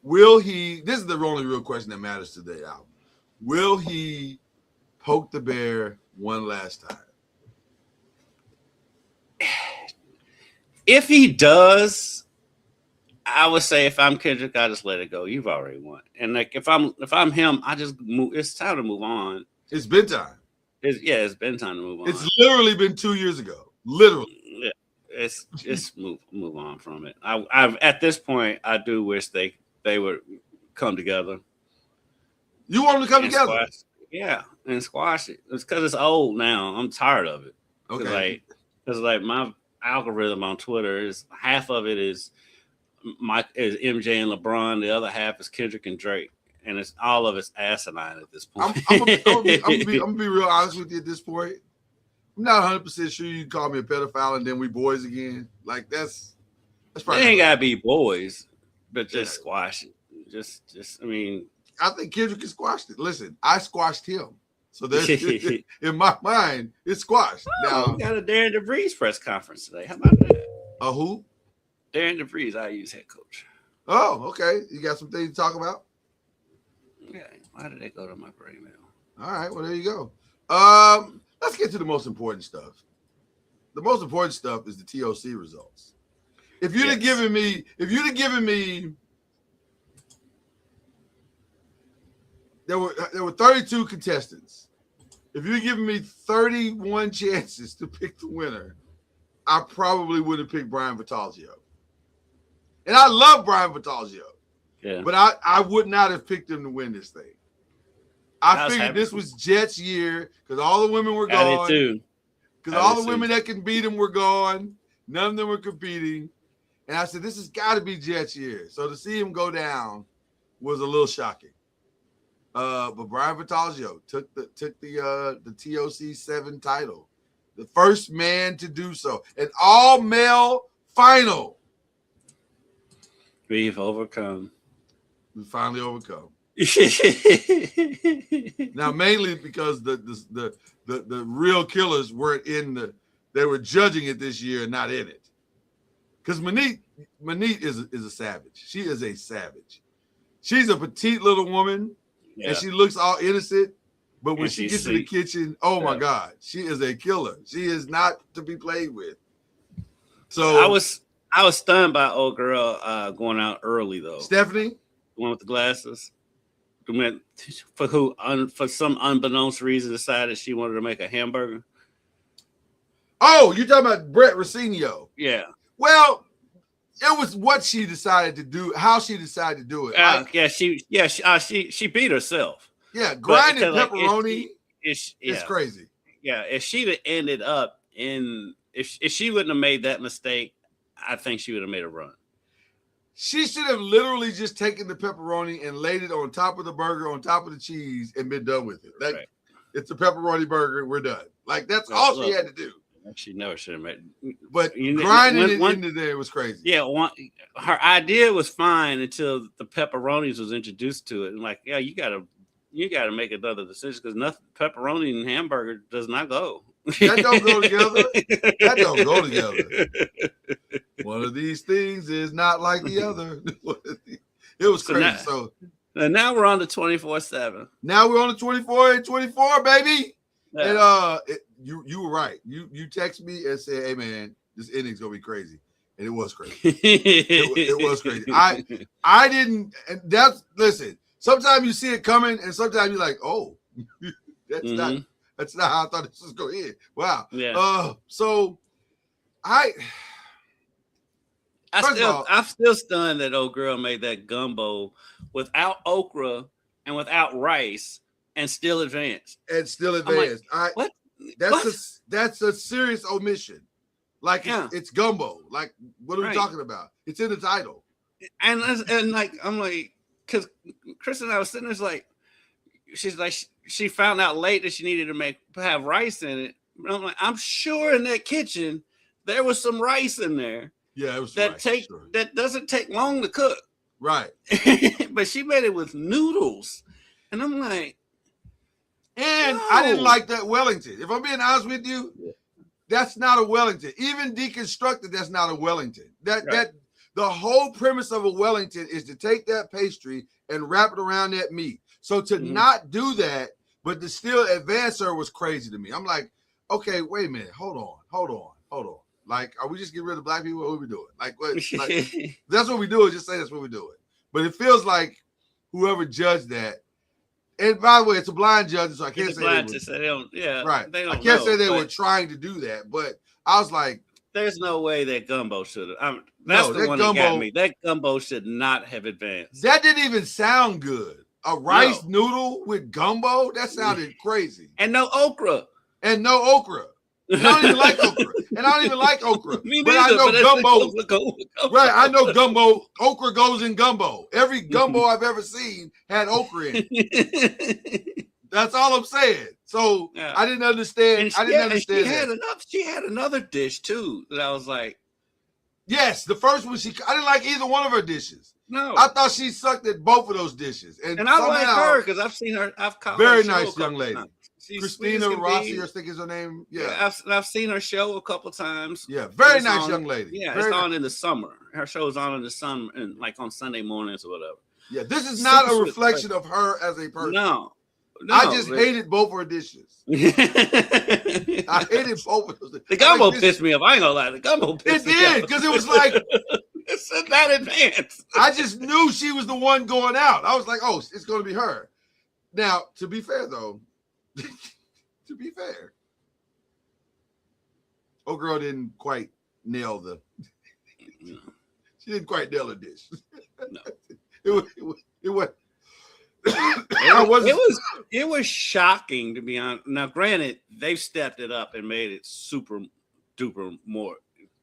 Will he? This is the only real question that matters to the album. Will he poke the bear one last time? If he does, I would say if I'm Kendrick, I just let it go. You've already won. And like if I'm him, I just move. It's time to move on. It's been time. It's been time to move on. It's literally been 2 years ago. Literally. Yeah. It's just move on from it. I've at this point, I do wish they would come together. You want them to come together? And squash it. It's because it's old now. I'm tired of it. Okay. Because my algorithm on Twitter is half of it is MJ and LeBron, the other half is Kendrick and Drake, and it's all of it's asinine at this point. I'm gonna be real honest with you at this point. I'm not 100% sure you call me a pedophile and then we boys again. Like that's probably. They ain't gotta be boys, but just squash it. Just I mean. I think Kendrick has squashed it. Listen, I squashed him. So there's in my mind, it's squashed. Now we got a Darren DeVries press conference today. How about that? A who? Darren DeVries, IU's head coach. Oh, okay. You got some things to talk about? Yeah. Why did they go to my brain mail? All right. Well, there you go. Let's get to the most important stuff. The most important stuff is the TOC results. If you'd have given me, there were 32 contestants. If you'd given me 31 chances to pick the winner, I probably would have picked Brian Vitalgio. And I love Brian Vitalgio. Yeah. But I would not have picked him to win this thing. I figured this was Jets' year because all the women were gone. I did too. Because all the women that can beat him were gone. None of them were competing. And I said, this has got to be Jets' year. So to see him go down was a little shocking. But Brian Vitalgio took the TOC 7 title. The first man to do so. An all-male final. We've overcome. We finally overcome. Now, mainly because the real killers weren't they were judging it this year and not in it. Because Manit is a savage. She is a savage. She's a petite little woman. Yeah. And she looks all innocent, but when she gets to the kitchen, oh my God, she is a killer. She is not to be played with. So I was stunned by old girl going out early though. Stephanie, the one with the glasses, for some unbeknownst reason decided she wanted to make a hamburger. Oh, you're talking about Brett Rossino? Yeah. Well, It was what she decided to do, how she decided to do it. She beat herself. Yeah, grinding pepperoni is crazy. Yeah, if she'd have ended up if she wouldn't have made that mistake, I think she would have made a run. She should have literally just taken the pepperoni and laid it on top of the burger, on top of the cheese, and been done with it. Right. It's a pepperoni burger. We're done. Like, that's all she had to do. She never should have made it. But grinding it into there was crazy. Yeah, her idea was fine until the pepperonis was introduced to it. And like, yeah, you gotta make another decision because nothing pepperoni and hamburger does not go. That don't go together. That don't go together. One of these things is not like the other. It was crazy. And now we're on to 24/7. Now we're on the 24 and 24, baby. Yeah. And you were right. You text me and said, "Hey man, this inning's gonna be crazy," and it was crazy. it was crazy. I didn't. And listen. Sometimes you see it coming, and sometimes you're like, "Oh, that's not how I thought this was going to end." Wow. Yeah. So I'm still stunned that old girl made that gumbo without okra and without rice and still advanced. Like, what? That's a serious omission. Like it's gumbo. Like, what are we talking about? It's in the title. And like I'm like, because Chris and I was sitting there like, she's like, she found out late that she needed to have rice in it. But I'm like, I'm sure in that kitchen there was some rice in there. Yeah, it was that doesn't take long to cook. Right. But she made it with noodles. And I'm like, and I didn't like that Wellington. If I'm being honest with you, that's not a Wellington. Even deconstructed, that's not a Wellington. That the whole premise of a Wellington is to take that pastry and wrap it around that meat. So to not do that, but to still advance her was crazy to me. I'm like, okay, wait a minute. Hold on. Like, are we just getting rid of black people? What are we doing? Like, what? Like, that's what we do. Just say that's what we do it. But it feels like whoever judged that. And by the way, it's a blind judge, so I can't say they don't. Yeah, right. They don't. I can't say they were trying to do that, but I was like, "There's no way that gumbo should have." That's the one that got me. That gumbo should not have advanced. That didn't even sound good. A rice noodle with gumbo? That sounded crazy. And no okra. And no okra. And I don't even like okra. And I don't even like okra. Me but neither, I know gumbo. Right, I know gumbo. Okra goes in gumbo. Every gumbo I've ever seen had okra in it. That's all I'm saying. So I didn't understand. She had another dish too that I was like, yes, the first one I didn't like either one of her dishes. No, I thought she sucked at both of those dishes. And I like her because I've seen her. I've caught very her nice young lady. Christina Rossi, I think is her name. Yeah, I've seen her show a couple times. Yeah, very nice young lady. Yeah, it's on in the summer. Her show is on in the summer, and like on Sunday mornings or whatever. Yeah, this is not a reflection of her as a person. No, I just hated both her dishes. I hated both of those. The gumbo pissed me off. I ain't gonna lie. The gumbo pissed me off. It did, because it was like it's that advanced. I just knew she was the one going out. I was like, oh, it's gonna be her. Now, to be fair though, old girl didn't quite nail she didn't quite nail the dish. No. It was shocking, to be honest. Now, granted, they've stepped it up and made it super duper more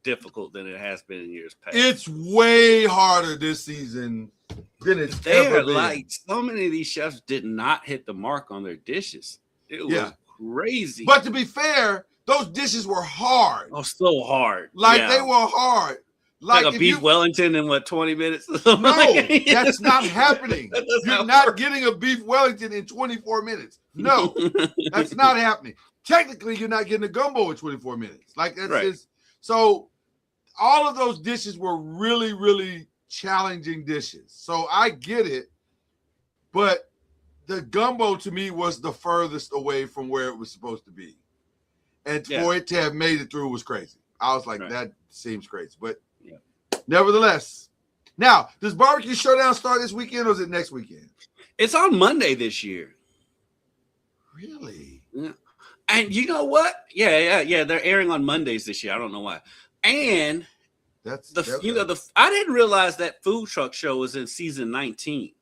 difficult than it has been in years past. It's way harder this season than it's ever been. Like, so many of these chefs did not hit the mark on their dishes. It was crazy. But to be fair, those dishes were hard. Oh, so hard. Like they were hard. Like a beef Wellington in 20 minutes? No, that's not happening. You're not getting a beef Wellington in 24 minutes. No, that's not happening. Technically, you're not getting a gumbo in 24 minutes. Like that's just so all of those dishes were really, really challenging dishes. So I get it, but the gumbo to me was the furthest away from where it was supposed to be. And for it to have made it through was crazy. I was like, that seems crazy. But nevertheless, now, does Barbecue Showdown start this weekend or is it next weekend? It's on Monday this year. Really? Yeah. And you know what? Yeah. They're airing on Mondays this year. I don't know why. And I didn't realize that food truck show was in season 19.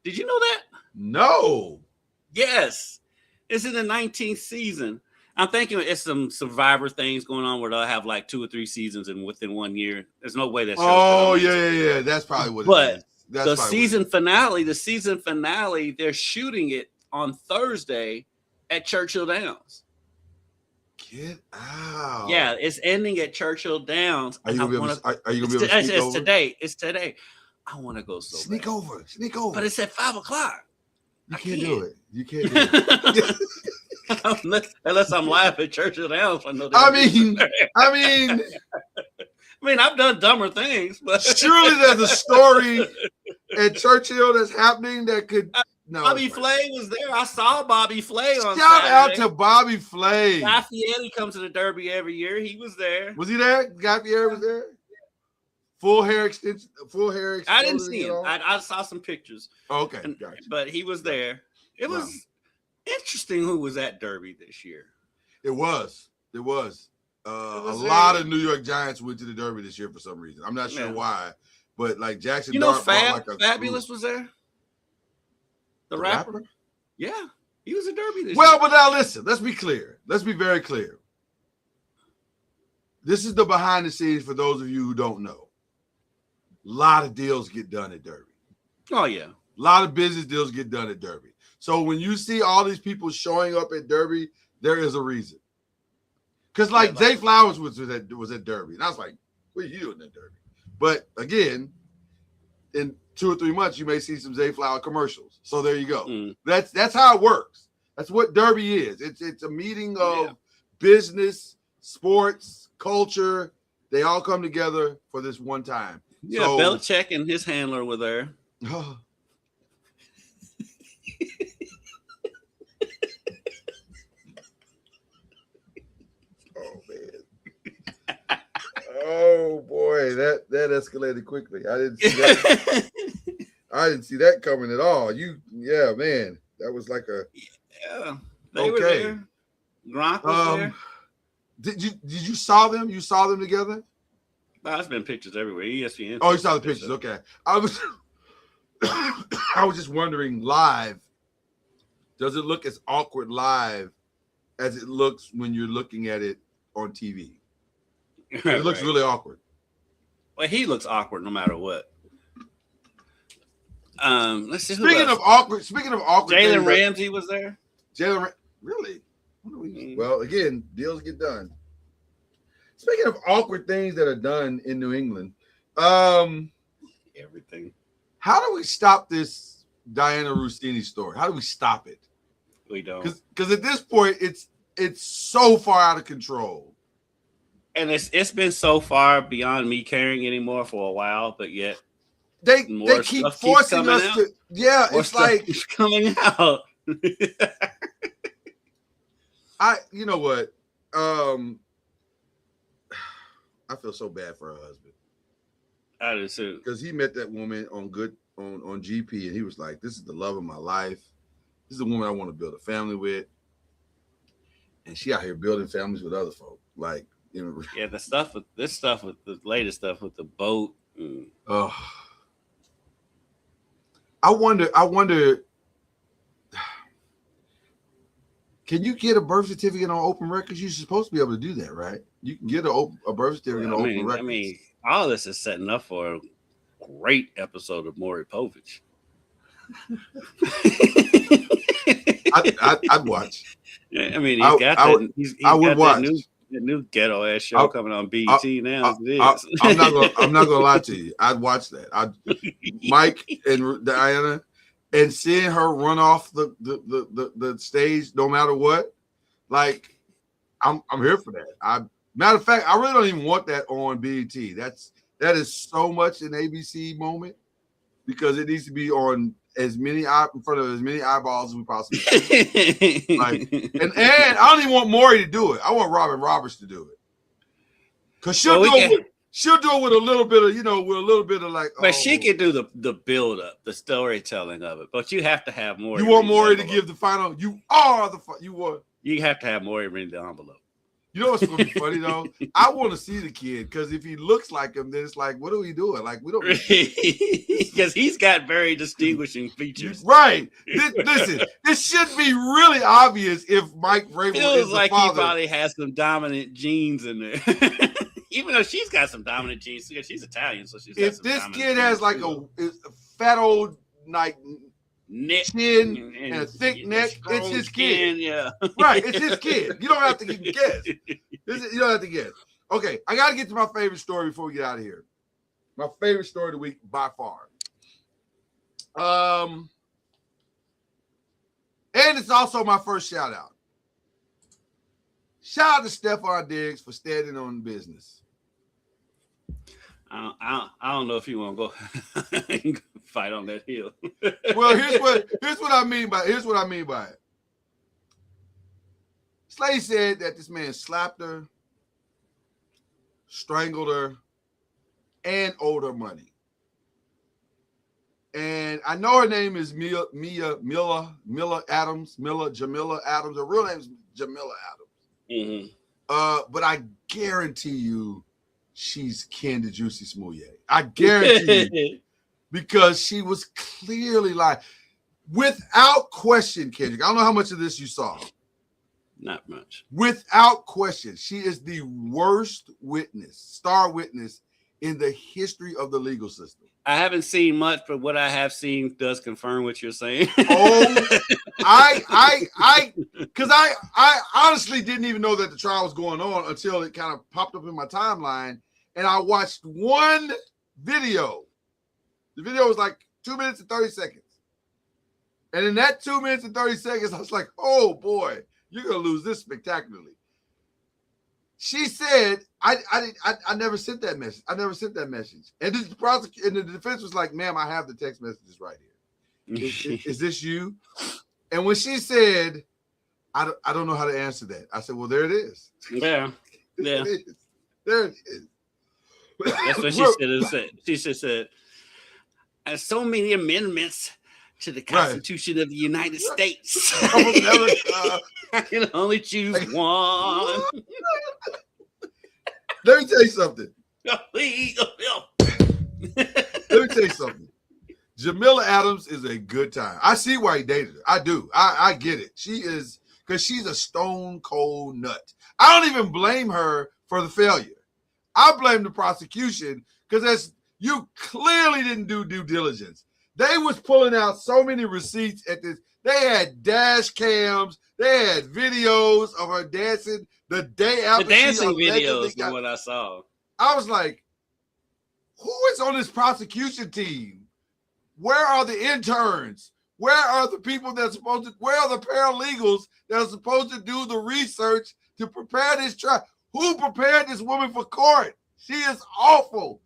Did you know that? No. Yes, it's in the 19th season. I'm thinking it's some Survivor things going on where they'll have like 2 or 3 seasons and within 1 year. There's no way that. Oh yeah. That's probably what it is. That's the season finale, they're shooting it on Thursday at Churchill Downs. Get out. Yeah, it's ending at Churchill Downs. Are you gonna be able to sneak over? It's today. I want to go sneak bad. over. But it's at 5:00. You can't do it. You can't do it. Unless I'm live at Churchill Downs. I mean, I've done dumber things, but surely there's a story at Churchill that's happening that could. No, Bobby Flay was there. I saw Bobby Flay on Shout Saturday. out to Bobby Flay. Guy Fieri comes to the Derby every year. He was there. Was he there? Guy Fieri was there. Full hair extension. I didn't see him. I saw some pictures. Okay, gotcha. But he was there. It was interesting who was at Derby this year. It was. A lot of New York Giants went to the Derby this year for some reason. I'm not sure why, but like Jackson. Fabulous was there. The rapper? Yeah, he was at Derby this year. Well, but now listen. Let's be clear. Let's be very clear. This is the behind the scenes for those of you who don't know. A lot of deals get done at Derby. Oh yeah, a lot of business deals get done at Derby. So when you see all these people showing up at Derby, there is a reason. Because like Zay Flowers was at Derby, and I was like, "What are you doing at Derby?" But again, in 2 or 3 months, you may see some Zay Flower commercials. So there you go. That's how it works. That's what Derby is. It's a meeting of business, sports, culture. They all come together for this one time. Yeah, so, Belichick and his handler were there. Oh. Oh boy, that escalated quickly. I didn't see that. I didn't see that coming at all. Man, that was like a They were there. Gronk was there. Did you saw them? You saw them together? There's been pictures everywhere. ESPN. Oh, you saw the pictures. Okay, I was just wondering live. Does it look as awkward live as it looks when you're looking at it on TV? It looks really awkward. Well, he looks awkward no matter what. Let's see. Speaking of awkward. Jalen Ramsey was there. Really? Well, again, deals get done. Speaking of awkward things that are done in New England, everything. How do we stop this Diana Rossini story? How do we stop it? We don't. Because at this point, it's so far out of control. And it's been so far beyond me caring anymore for a while, but yet they keep forcing us to. Yeah, it's like coming out. You know what? I feel so bad for her husband. I do too. Because he met that woman on GP, and he was like, "This is the love of my life. This is the woman I want to build a family with." And she out here building families with other folk, like. Yeah, the latest stuff with the boat. I wonder. Can you get a birth certificate on open records? You're supposed to be able to do that, right? You can get a birth certificate on open records. I mean, all this is setting up for a great episode of Maury Povich. I'd watch. Yeah, I mean, he's got that new ghetto ass show coming on BET now. I'm not gonna lie to you. I'd watch that. Mike and Diana, and seeing her run off the stage no matter what. Like, I'm here for that. Matter of fact, I really don't even want that on BET. That is so much an ABC moment because it needs to be on in front of as many eyeballs as we possibly can. Like, and I don't even want Maury to do it. I want Robin Roberts to do it. Because she'll do it with a little bit of, like. But she can do the build up, the storytelling of it. But you have to have Maury. You want Maury to give the final. You have to have Maury read the envelope. You know what's gonna be funny though? I want to see the kid because if he looks like him, then it's like, what are we doing? Like we don't, because he's got very distinguishing features. Right. Listen, this should be really obvious if Mike Vrabel Feels is the like father. he probably has some dominant genes in there. Even though she's got some dominant genes, because she's Italian, so she's. If this kid has like a fat old like neck chin and a thick neck, it's his kid. Yeah, right. It's his kid. You don't have to guess. You don't have to guess. Okay, I got to get to my favorite story before we get out of here. My favorite story of the week by far. And it's also my first shout out. Shout out to Stephon Diggs for standing on business. I don't know if you want to go fight on that hill. Well, here's what I mean by it. Slade said that this man slapped her, strangled her, and owed her money. And I know her name is Jamila Adams. Her real name is Jamila Adams. Mm-hmm. But I guarantee you she's kin to Juicy Smouye. I guarantee you. Because she was clearly lying. Without question, Kendrick. I don't know how much of this you saw. Not much. Without question, she is the worst star witness in the history of the legal system. I haven't seen much, but what I have seen does confirm what you're saying. Oh, because I honestly didn't even know that the trial was going on until it kind of popped up in my timeline, and I watched one video. The video was like 2 minutes and 30 seconds, and in that 2 minutes and 30 seconds, I was like, "Oh boy, you're gonna lose this spectacularly." She said, I never sent that message. I never sent that message. And the defense was like, ma'am, I have the text messages right here. Is this you? And when she said, I don't know how to answer that, I said, well, there it is. Yeah. Yeah. There it is. That's what she said. She said, so many amendments to the Constitution of the United States. I can only choose one. Let me tell you something. Let me tell you something. Jamila Adams is a good time. I see why he dated her. I do. I get it. She is, because she's a stone cold nut. I don't even blame her for the failure. I blame the prosecution because you clearly didn't do due diligence. They was pulling out so many receipts at this. They had dash cams. They had videos of her dancing the day after. The dancing videos is what I saw. I was like, who is on this prosecution team? Where are the interns? Where are the people that are supposed to, where are the paralegals that are supposed to do the research to prepare this trial? Who prepared this woman for court? She is awful.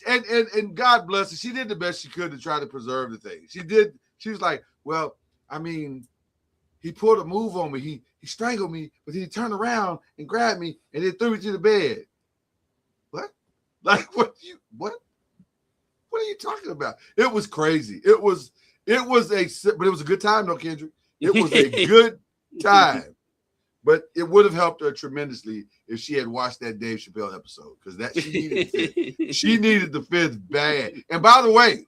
And God bless her. She did the best she could to try to preserve the thing. She did. She was like, well, I mean, he pulled a move on me. He strangled me, but then he turned around and grabbed me and then threw me to the bed. What? Like, what are you talking about? It was crazy. But it was a good time though, Kendrick. It was a good time. But it would have helped her tremendously if she had watched that Dave Chappelle episode, because she needed the fifth bad. And by the way,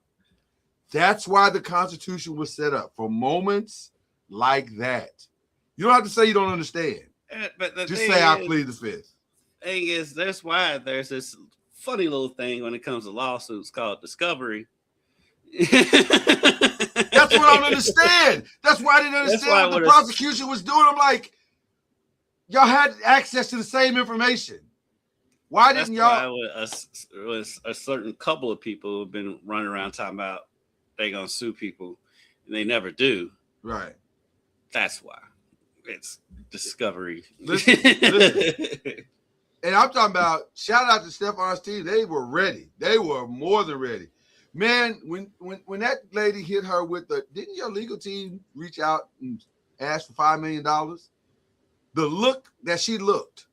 that's why the Constitution was set up, for moments like that. You don't have to say you don't understand. But just say I plead the fifth. Thing is, that's why there's this funny little thing when it comes to lawsuits called discovery. That's what I don't understand. That's why I didn't understand what the prosecution was doing. I'm like, y'all had access to the same information. Why didn't y'all? Was a certain couple of people who've been running around talking about they're gonna sue people, and they never do. Right. That's why it's discovery. Listen. And I'm talking about, shout out to Stephon's team. They were ready. They were more than ready. Man, when that lady hit her with didn't your legal team reach out and ask for $5 million? The look that she looked,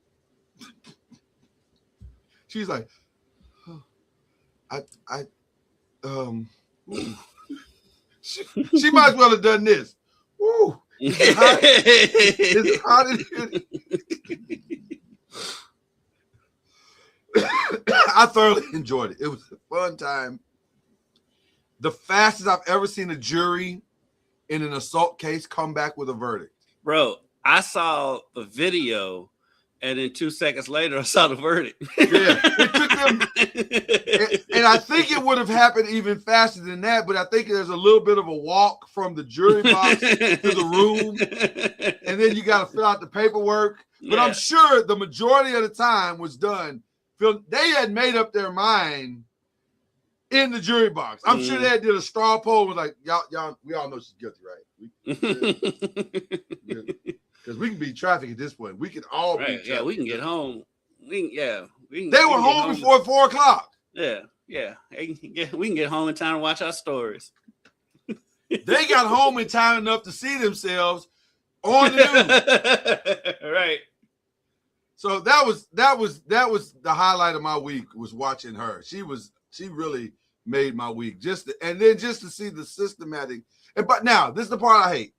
she's like, she might as well have done this. Woo. It's hot in here. I thoroughly enjoyed it. It was a fun time. The fastest I've ever seen a jury in an assault case come back with a verdict. Bro, I saw the video, and then 2 seconds later, I saw the verdict. Yeah, it took them, and I think it would have happened even faster than that. But I think there's a little bit of a walk from the jury box to the room, and then you got to fill out the paperwork. But I'm sure the majority of the time was done. They had made up their mind in the jury box. I'm sure they did a straw poll. Was like, y'all, we all know she's guilty, right? Because we can beat traffic at this point. We can all beat traffic. Yeah, we can get home. We can they were home before 4 o'clock. Yeah. We can get home in time to watch our stories. They got home in time enough to see themselves on the news. Right. So that was the highlight of my week, was watching her. She really made my week. Just to see the systematic. But now this is the part I hate.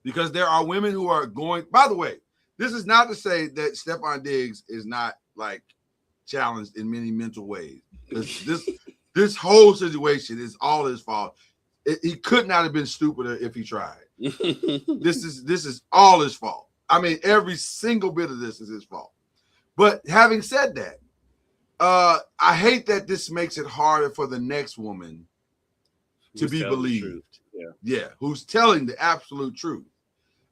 Because there are women who are going. By the way, this is not to say that Stephon Diggs is not like challenged in many mental ways. Because this whole situation is all his fault. He could not have been stupider if he tried. This is all his fault. I mean, every single bit of this is his fault. But having said that, I hate that this makes it harder for the next woman to be believed. Yeah, who's telling the absolute truth.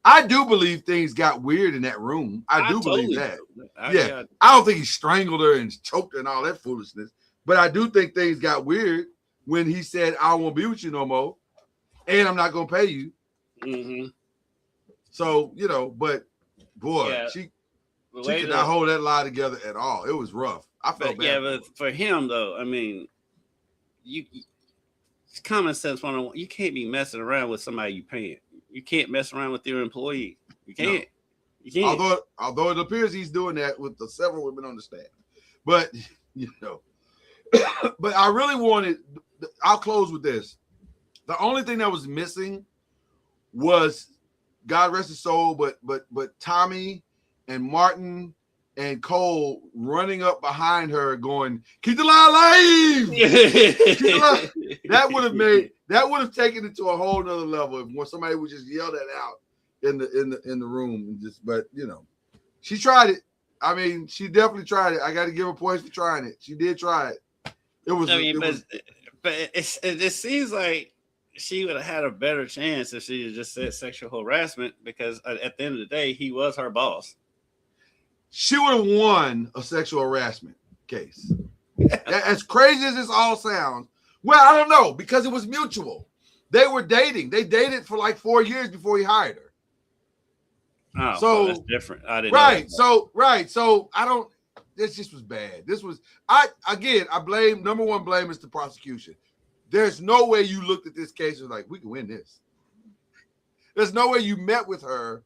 I do believe things got weird in that room. I do believe that. I don't think he strangled her and choked her and all that foolishness. But I do think things got weird when he said, I won't be with you no more, and I'm not going to pay you. Mm-hmm. So, but boy, she could not hold that lie together at all. It was rough. I felt bad. Yeah, but for him, though, I mean, it's common sense. You can't be messing around with somebody you paying. You can't mess around with your employee. You can't. No. You can't. Although it appears he's doing that with the several women on the staff. But, but I really wanted, I'll close with this. The only thing that was missing was, God rest his soul, but Tommy and Martin and Cole running up behind her going, keep the line alive! That would have taken it to a whole nother level if somebody would just yell that out in the room. But she tried it. I mean, she definitely tried it. I got to give her points for trying it. She did try it. But it seems like she would have had a better chance if she had just said sexual harassment, because at the end of the day, he was her boss. She would have won a sexual harassment case. As crazy as this all sounds, well, I don't know, because it was mutual. They were dating. They dated for like 4 years before he hired her. Oh, so that's different. I didn't know that. So I don't. This just was bad. I blame, number one blame is the prosecution. There's no way you looked at this case and was like, we can win this. There's no way you met with her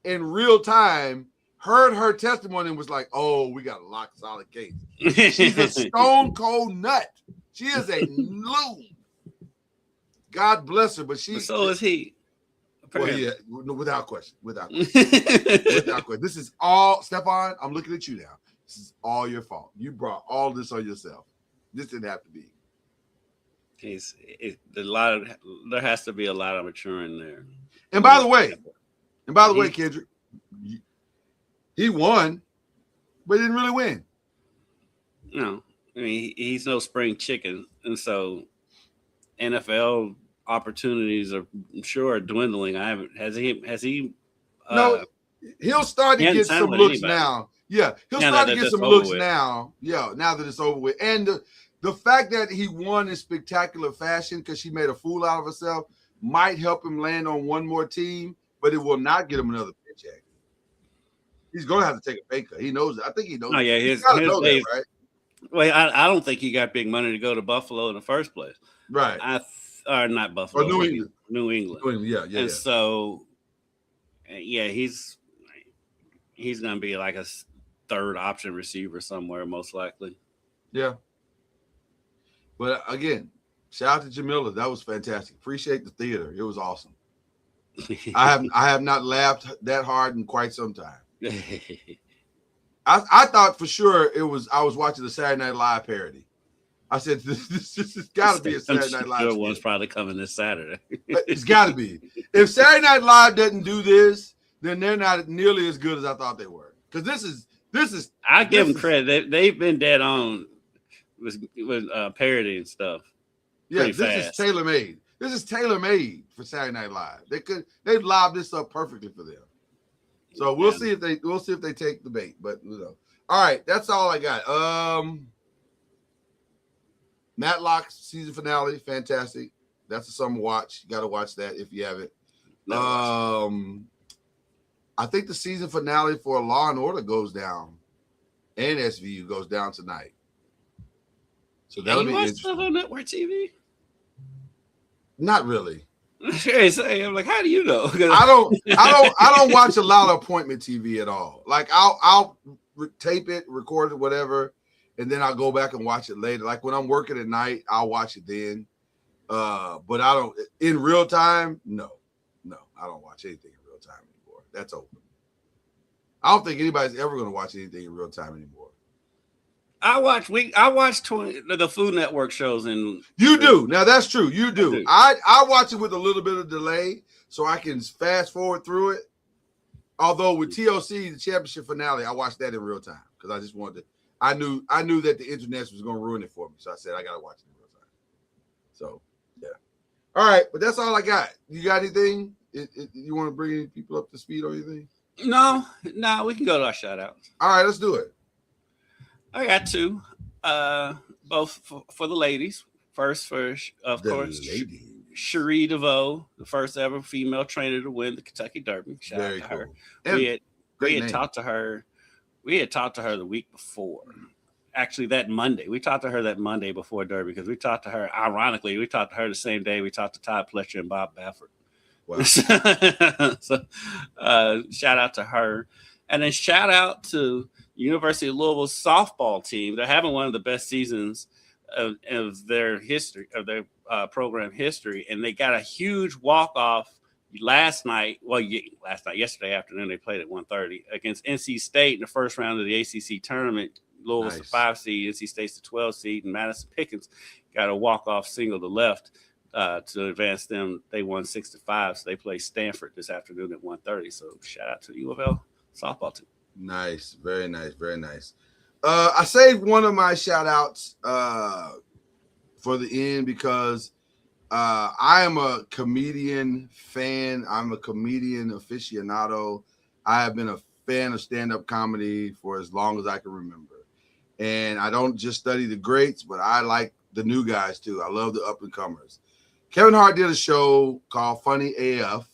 in real time, heard her testimony, and was like, oh, we got a lock solid case. She's a stone cold nut. She is a loon. God bless her, but so is he. Well, yeah, without question. Without question. This is all, Stephon, I'm looking at you now. This is all your fault. You brought all this on yourself. This didn't have to be. There has to be a lot of maturing there. And by the way, Kendrick, he won, but he didn't really win. No, I mean, he's no spring chicken, and so NFL opportunities are, I'm sure, are dwindling. Has he? No, he'll start to get some looks now. Yeah, he'll start to get some looks now. Yeah, now that it's over with, and the fact that he won in spectacular fashion because she made a fool out of herself might help him land on one more team, but it will not get him another paycheck. He's going to have to take a pay cut. He knows it. I think he knows. Oh yeah, his that, right? Well, I don't think he got big money to go to Buffalo in the first place. Right. Or not Buffalo. Or New England. New England. Yeah. And so, yeah, he's going to be like a third option receiver somewhere, most likely. Yeah. But again, shout out to Jamila. That was fantastic. Appreciate the theater. It was awesome. I have not laughed that hard in quite some time. I thought for sure I was watching the Saturday Night Live parody. I said this has got to be a Saturday Night Live. Sure, one's probably coming this Saturday. It's got to be. If Saturday Night Live doesn't do this, then they're not nearly as good as I thought they were. Because this is. I give them credit. They've been dead on with parody and stuff. Yeah, this is tailor made. This is tailor made for Saturday Night Live. They've lobbed this up perfectly for them. So we'll see if they take the bait. But all right, that's all I got. Matlock's season finale, fantastic. That's a summer watch. You got to watch that if you haven't. I think the season finale for Law and Order goes down, and SVU goes down tonight. So that'll be interesting. Stuff on network TV? Not really. I'm like, how do you know? I don't watch a lot of appointment TV at all. Like I'll tape it, record it, whatever, and then I'll go back and watch it later. Like when I'm working at night, I'll watch it then. But I don't in real time. No, I don't watch anything in real time anymore. That's over. I don't think anybody's ever going to watch anything in real time anymore. I watch the Food Network shows and you do. Now that's true. You do. I watch it with a little bit of delay so I can fast forward through it. Although with TOC, the championship finale, I watched that in real time because I just wanted to. I knew that the internet was going to ruin it for me, so I said I got to watch it in real time. So yeah. All right, but that's all I got. You got anything? You want to bring any people up to speed or anything? No, we can go to our shout outs. All right, let's do it. I got two, both for the ladies. First, of course, Cherie DeVoe, the first ever female trainer to win the Kentucky Derby. Shout out to her. We had talked to her. We had talked to her the week before. Actually, that Monday. We talked to her that Monday before Derby because we talked to her. Ironically, we talked to her the same day we talked to Todd Pletcher and Bob Baffert. Wow. So, shout out to her, and then shout out to University of Louisville's softball team. They're having one of the best seasons of their history, of their program history, and they got a huge walk-off yesterday afternoon. They played at 1:30 against NC State in the first round of the ACC tournament. Louisville's the 5 seed, NC State's the 12 seed, and Madison Pickens got a walk-off single to left to advance them. They won 6-5, so they play Stanford this afternoon at 1:30. So shout out to the U of L softball team. Nice, very nice, very nice. I saved one of my shout outs for the end because I am a comedian fan. I'm a comedian aficionado. I have been a fan of stand-up comedy for as long as I can remember. And I don't just study the greats, but I like the new guys too. I love the up-and-comers. Kevin Hart did a show called Funny AF.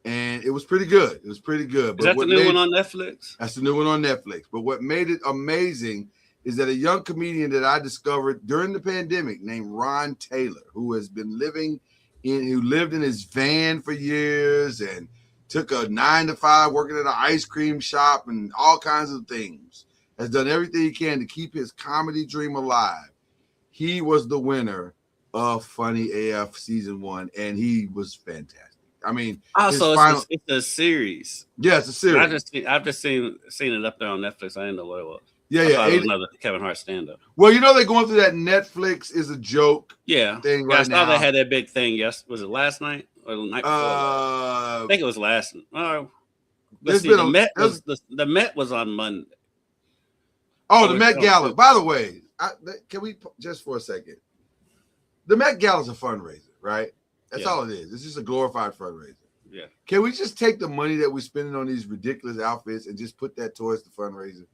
And it was pretty good. Is that the new one on Netflix? That's the new one on Netflix. But what made it amazing is that a young comedian that I discovered during the pandemic named Ron Taylor, who lived in his van for years and took a 9-to-5 working at an ice cream shop and all kinds of things, has done everything he can to keep his comedy dream alive. He was the winner of Funny AF season 1, and he was fantastic. I mean, it's a series. Yeah, it's a series. I've just seen it up there on Netflix. I didn't know what it was. Yeah. It was another Kevin Hart stand-up. Well, they're going through that Netflix is a joke. Thing right now. I saw they had that big thing. Yes, was it last night or the night before? I think it was last. The Met was on Monday. Oh, the Met Gala. By the way, can we just for a second? The Met Gala is a fundraiser, right? That's all it is. It's just a glorified fundraiser. Yeah. Can we just take the money that we're spending on these ridiculous outfits and just put that towards the fundraiser?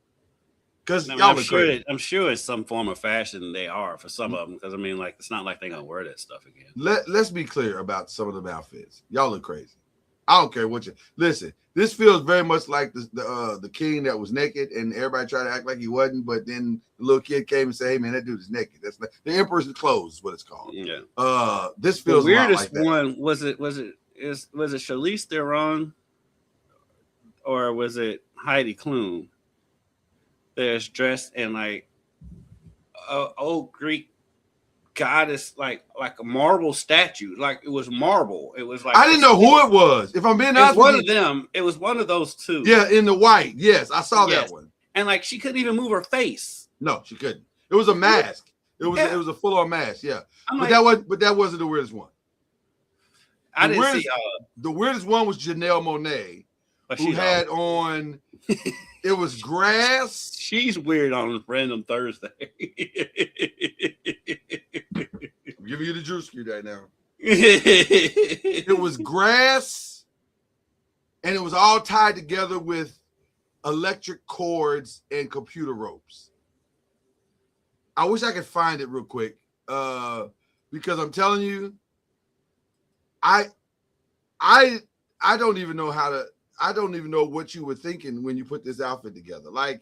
Because I'm sure it's some form of fashion they are for some of them. Because it's not like they're gonna wear that stuff again. Let's be clear about some of them outfits. Y'all look crazy. I don't care what you listen. This feels very much like the king that was naked and everybody tried to act like he wasn't, but then the little kid came and said, "Hey man, that dude is naked." That's the Emperor's Clothes is what it's called. Yeah. This feels the weirdest a lot like that. one was it Charlize Theron or was it Heidi Klum? There's dressed in like old Greek goddess, like a marble statue. Like it was marble. It was like I didn't know who it was. If I'm being honest, one of them. It was one of those two. Yeah, in the white. Yes, I saw that one. and like she couldn't even move her face. No, she couldn't. It was a mask. It was a full on mask. Yeah, but that wasn't the weirdest one. I didn't see the weirdest one was Janelle Monáe, who had on. It was grass. She's weird on random Thursday. I'm giving you the juice cue right now. It was grass, and it was all tied together with electric cords and computer ropes. I wish I could find it real quick, because I'm telling you, I don't even know how to. I don't even know what you were thinking when you put this outfit together. Like,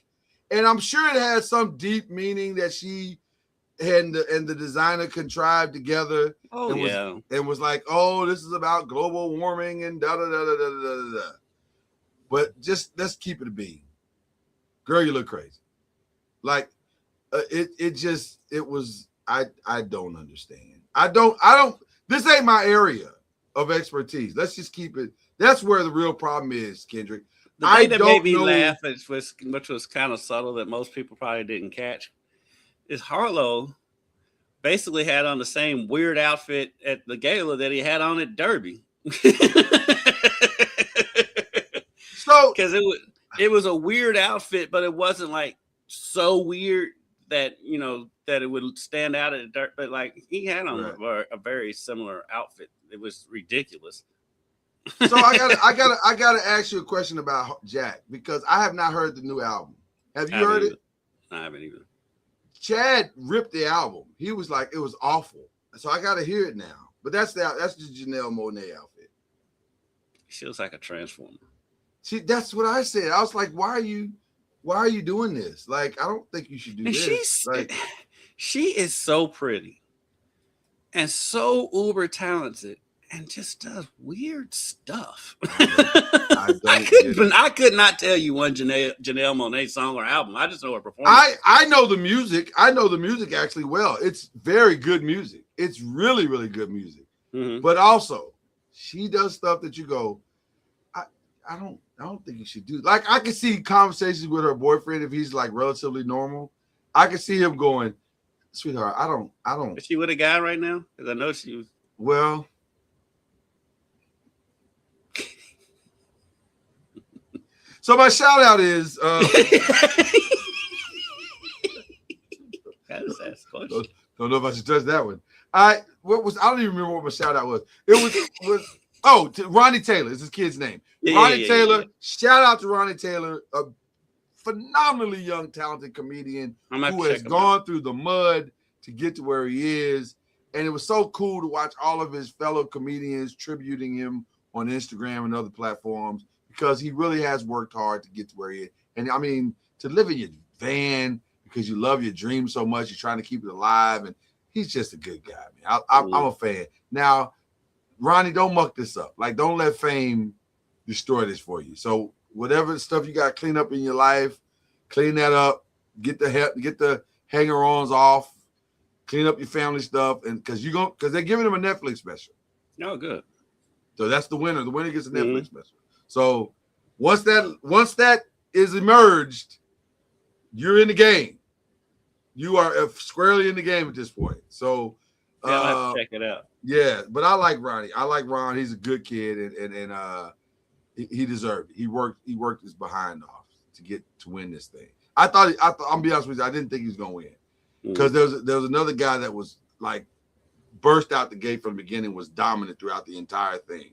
and I'm sure it has some deep meaning that she and the designer contrived together. Oh, and was like, oh, this is about global warming and da da da da da da da. But just let's keep it a bean. Girl, you look crazy. Like, it was. I don't understand. I don't. This ain't my area of expertise. Let's just keep it. That's where the real problem is, Kendrick. The thing that made me laugh, which was kind of subtle that most people probably didn't catch, is Harlow basically had on the same weird outfit at the gala that he had on at Derby. So, because it was a weird outfit, but it wasn't like so weird that that it would stand out at Derby. But like he had on a very similar outfit. It was ridiculous. So I gotta ask you a question about Jack, because I have not heard the new album. Have you heard it? I haven't either. Chad ripped the album. He was like, it was awful. So I gotta hear it now. But that's the Janelle Monáe outfit. She looks like a transformer. See, that's what I said. I was like, why are you doing this? Like, I don't think you should do this. She is so pretty and so uber talented. And just does weird stuff. I could not tell you one Janelle Monáe song or album. I just know her performance. I know the music. I know the music actually well. It's very good music. It's really, really good music. Mm-hmm. But also, she does stuff that you go, I don't think you should do. Like, I could see conversations with her boyfriend if he's like relatively normal. I could see him going, sweetheart, I don't. Is she with a guy right now? Because I know she was. Well. So my shout out is don't know if I should touch that one. I don't even remember what my shout out was. It was to Ronnie Taylor is his kid's name. Ronnie Taylor. Shout out to Ronnie Taylor, a phenomenally young, talented comedian who has gone through the mud to get to where he is. And it was so cool to watch all of his fellow comedians tributing him on Instagram and other platforms, because he really has worked hard to get to where he is. And I mean, to live in your van because you love your dream so much, you're trying to keep it alive. And he's just a good guy, man. I'm a fan. Now, Ronnie, don't muck this up. Like, don't let fame destroy this for you. So whatever stuff you got to clean up in your life, clean that up, get the hanger-ons off, clean up your family stuff. And because they're giving him a Netflix special. Oh, good. So that's the winner. The winner gets a Netflix special. So once that is emerged, you're in the game. You are squarely in the game at this point. So I'll have to check it out. Yeah, but I like Ronnie. I like Ron. He's a good kid, and he deserved it. He worked his behind off to win this thing. I'm gonna be honest with you, I didn't think he was gonna win, because there was another guy that was like burst out the gate from the beginning, was dominant throughout the entire thing.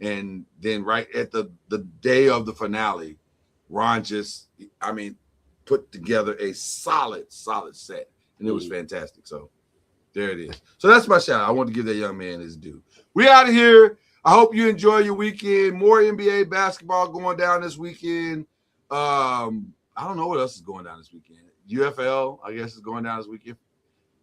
And then right at the day of the finale, Ron just, put together a solid set. And it was fantastic. So there it is. So that's my shout out. I want to give that young man his due. We out of here. I hope you enjoy your weekend. More NBA basketball going down this weekend. I don't know what else is going down this weekend. UFL, I guess, is going down this weekend.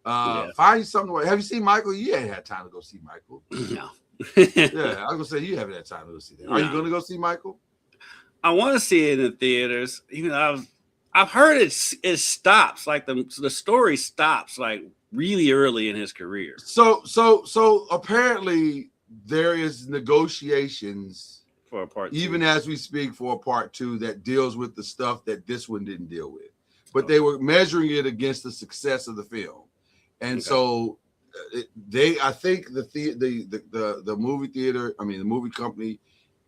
Find you something. Have you seen Michael? You ain't had time to go see Michael. No. Yeah, I was gonna say you haven't had time to go see that. Are you gonna go see Michael? I want to see it in the theaters. I've heard it stops, like the story stops like really early in his career. So apparently there is negotiations for a part 2. Even as we speak, for a part 2 that deals with the stuff that this one didn't deal with. But they were measuring it against the success of the film. And so I think the movie theater, I mean, the movie company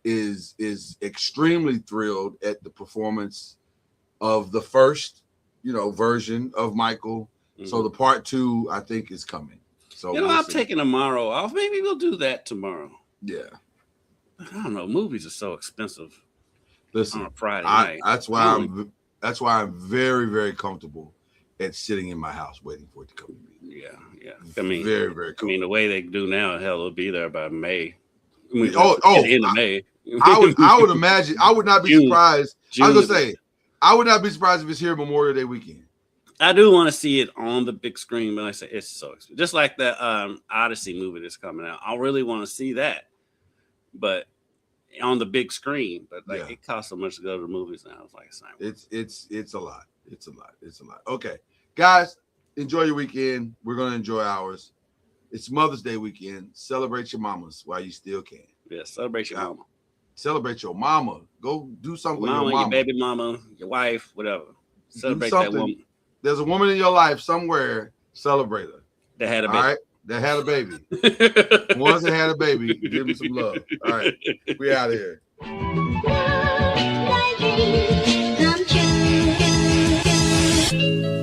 is extremely thrilled at the performance of the first, version of Michael. Mm-hmm. So the part 2, I think, is coming. So I'm taking tomorrow off. Maybe we'll do that tomorrow. Yeah. I don't know. Movies are so expensive. Listen, on a Friday night. That's why I'm very, very comfortable at sitting in my house waiting for it to come to me. Yeah. I mean, very, very comfortable. I mean, the way they do now, hell, it'll be there by May. I mean, the end of May. I would imagine. I would not be surprised. June. I was gonna say, I would not be surprised if it's here Memorial Day weekend. I do want to see it on the big screen, but like I say it's so expensive. Just like the Odyssey movie that's coming out. I really want to see that, but on the big screen. But it costs so much to go to the movies now. It's like it's a lot. It's a lot. Okay, guys, enjoy your weekend. We're gonna enjoy ours. It's Mother's Day weekend. Celebrate your mamas while you still can. Yeah, celebrate your mama. Celebrate your mama. Go do something with your mama. Your baby mama, your wife, whatever. Celebrate that woman. There's a woman in your life somewhere. Celebrate her. That had a baby. All right. That had a baby. The ones that had a baby, give them some love. All right. We out of here. Come true.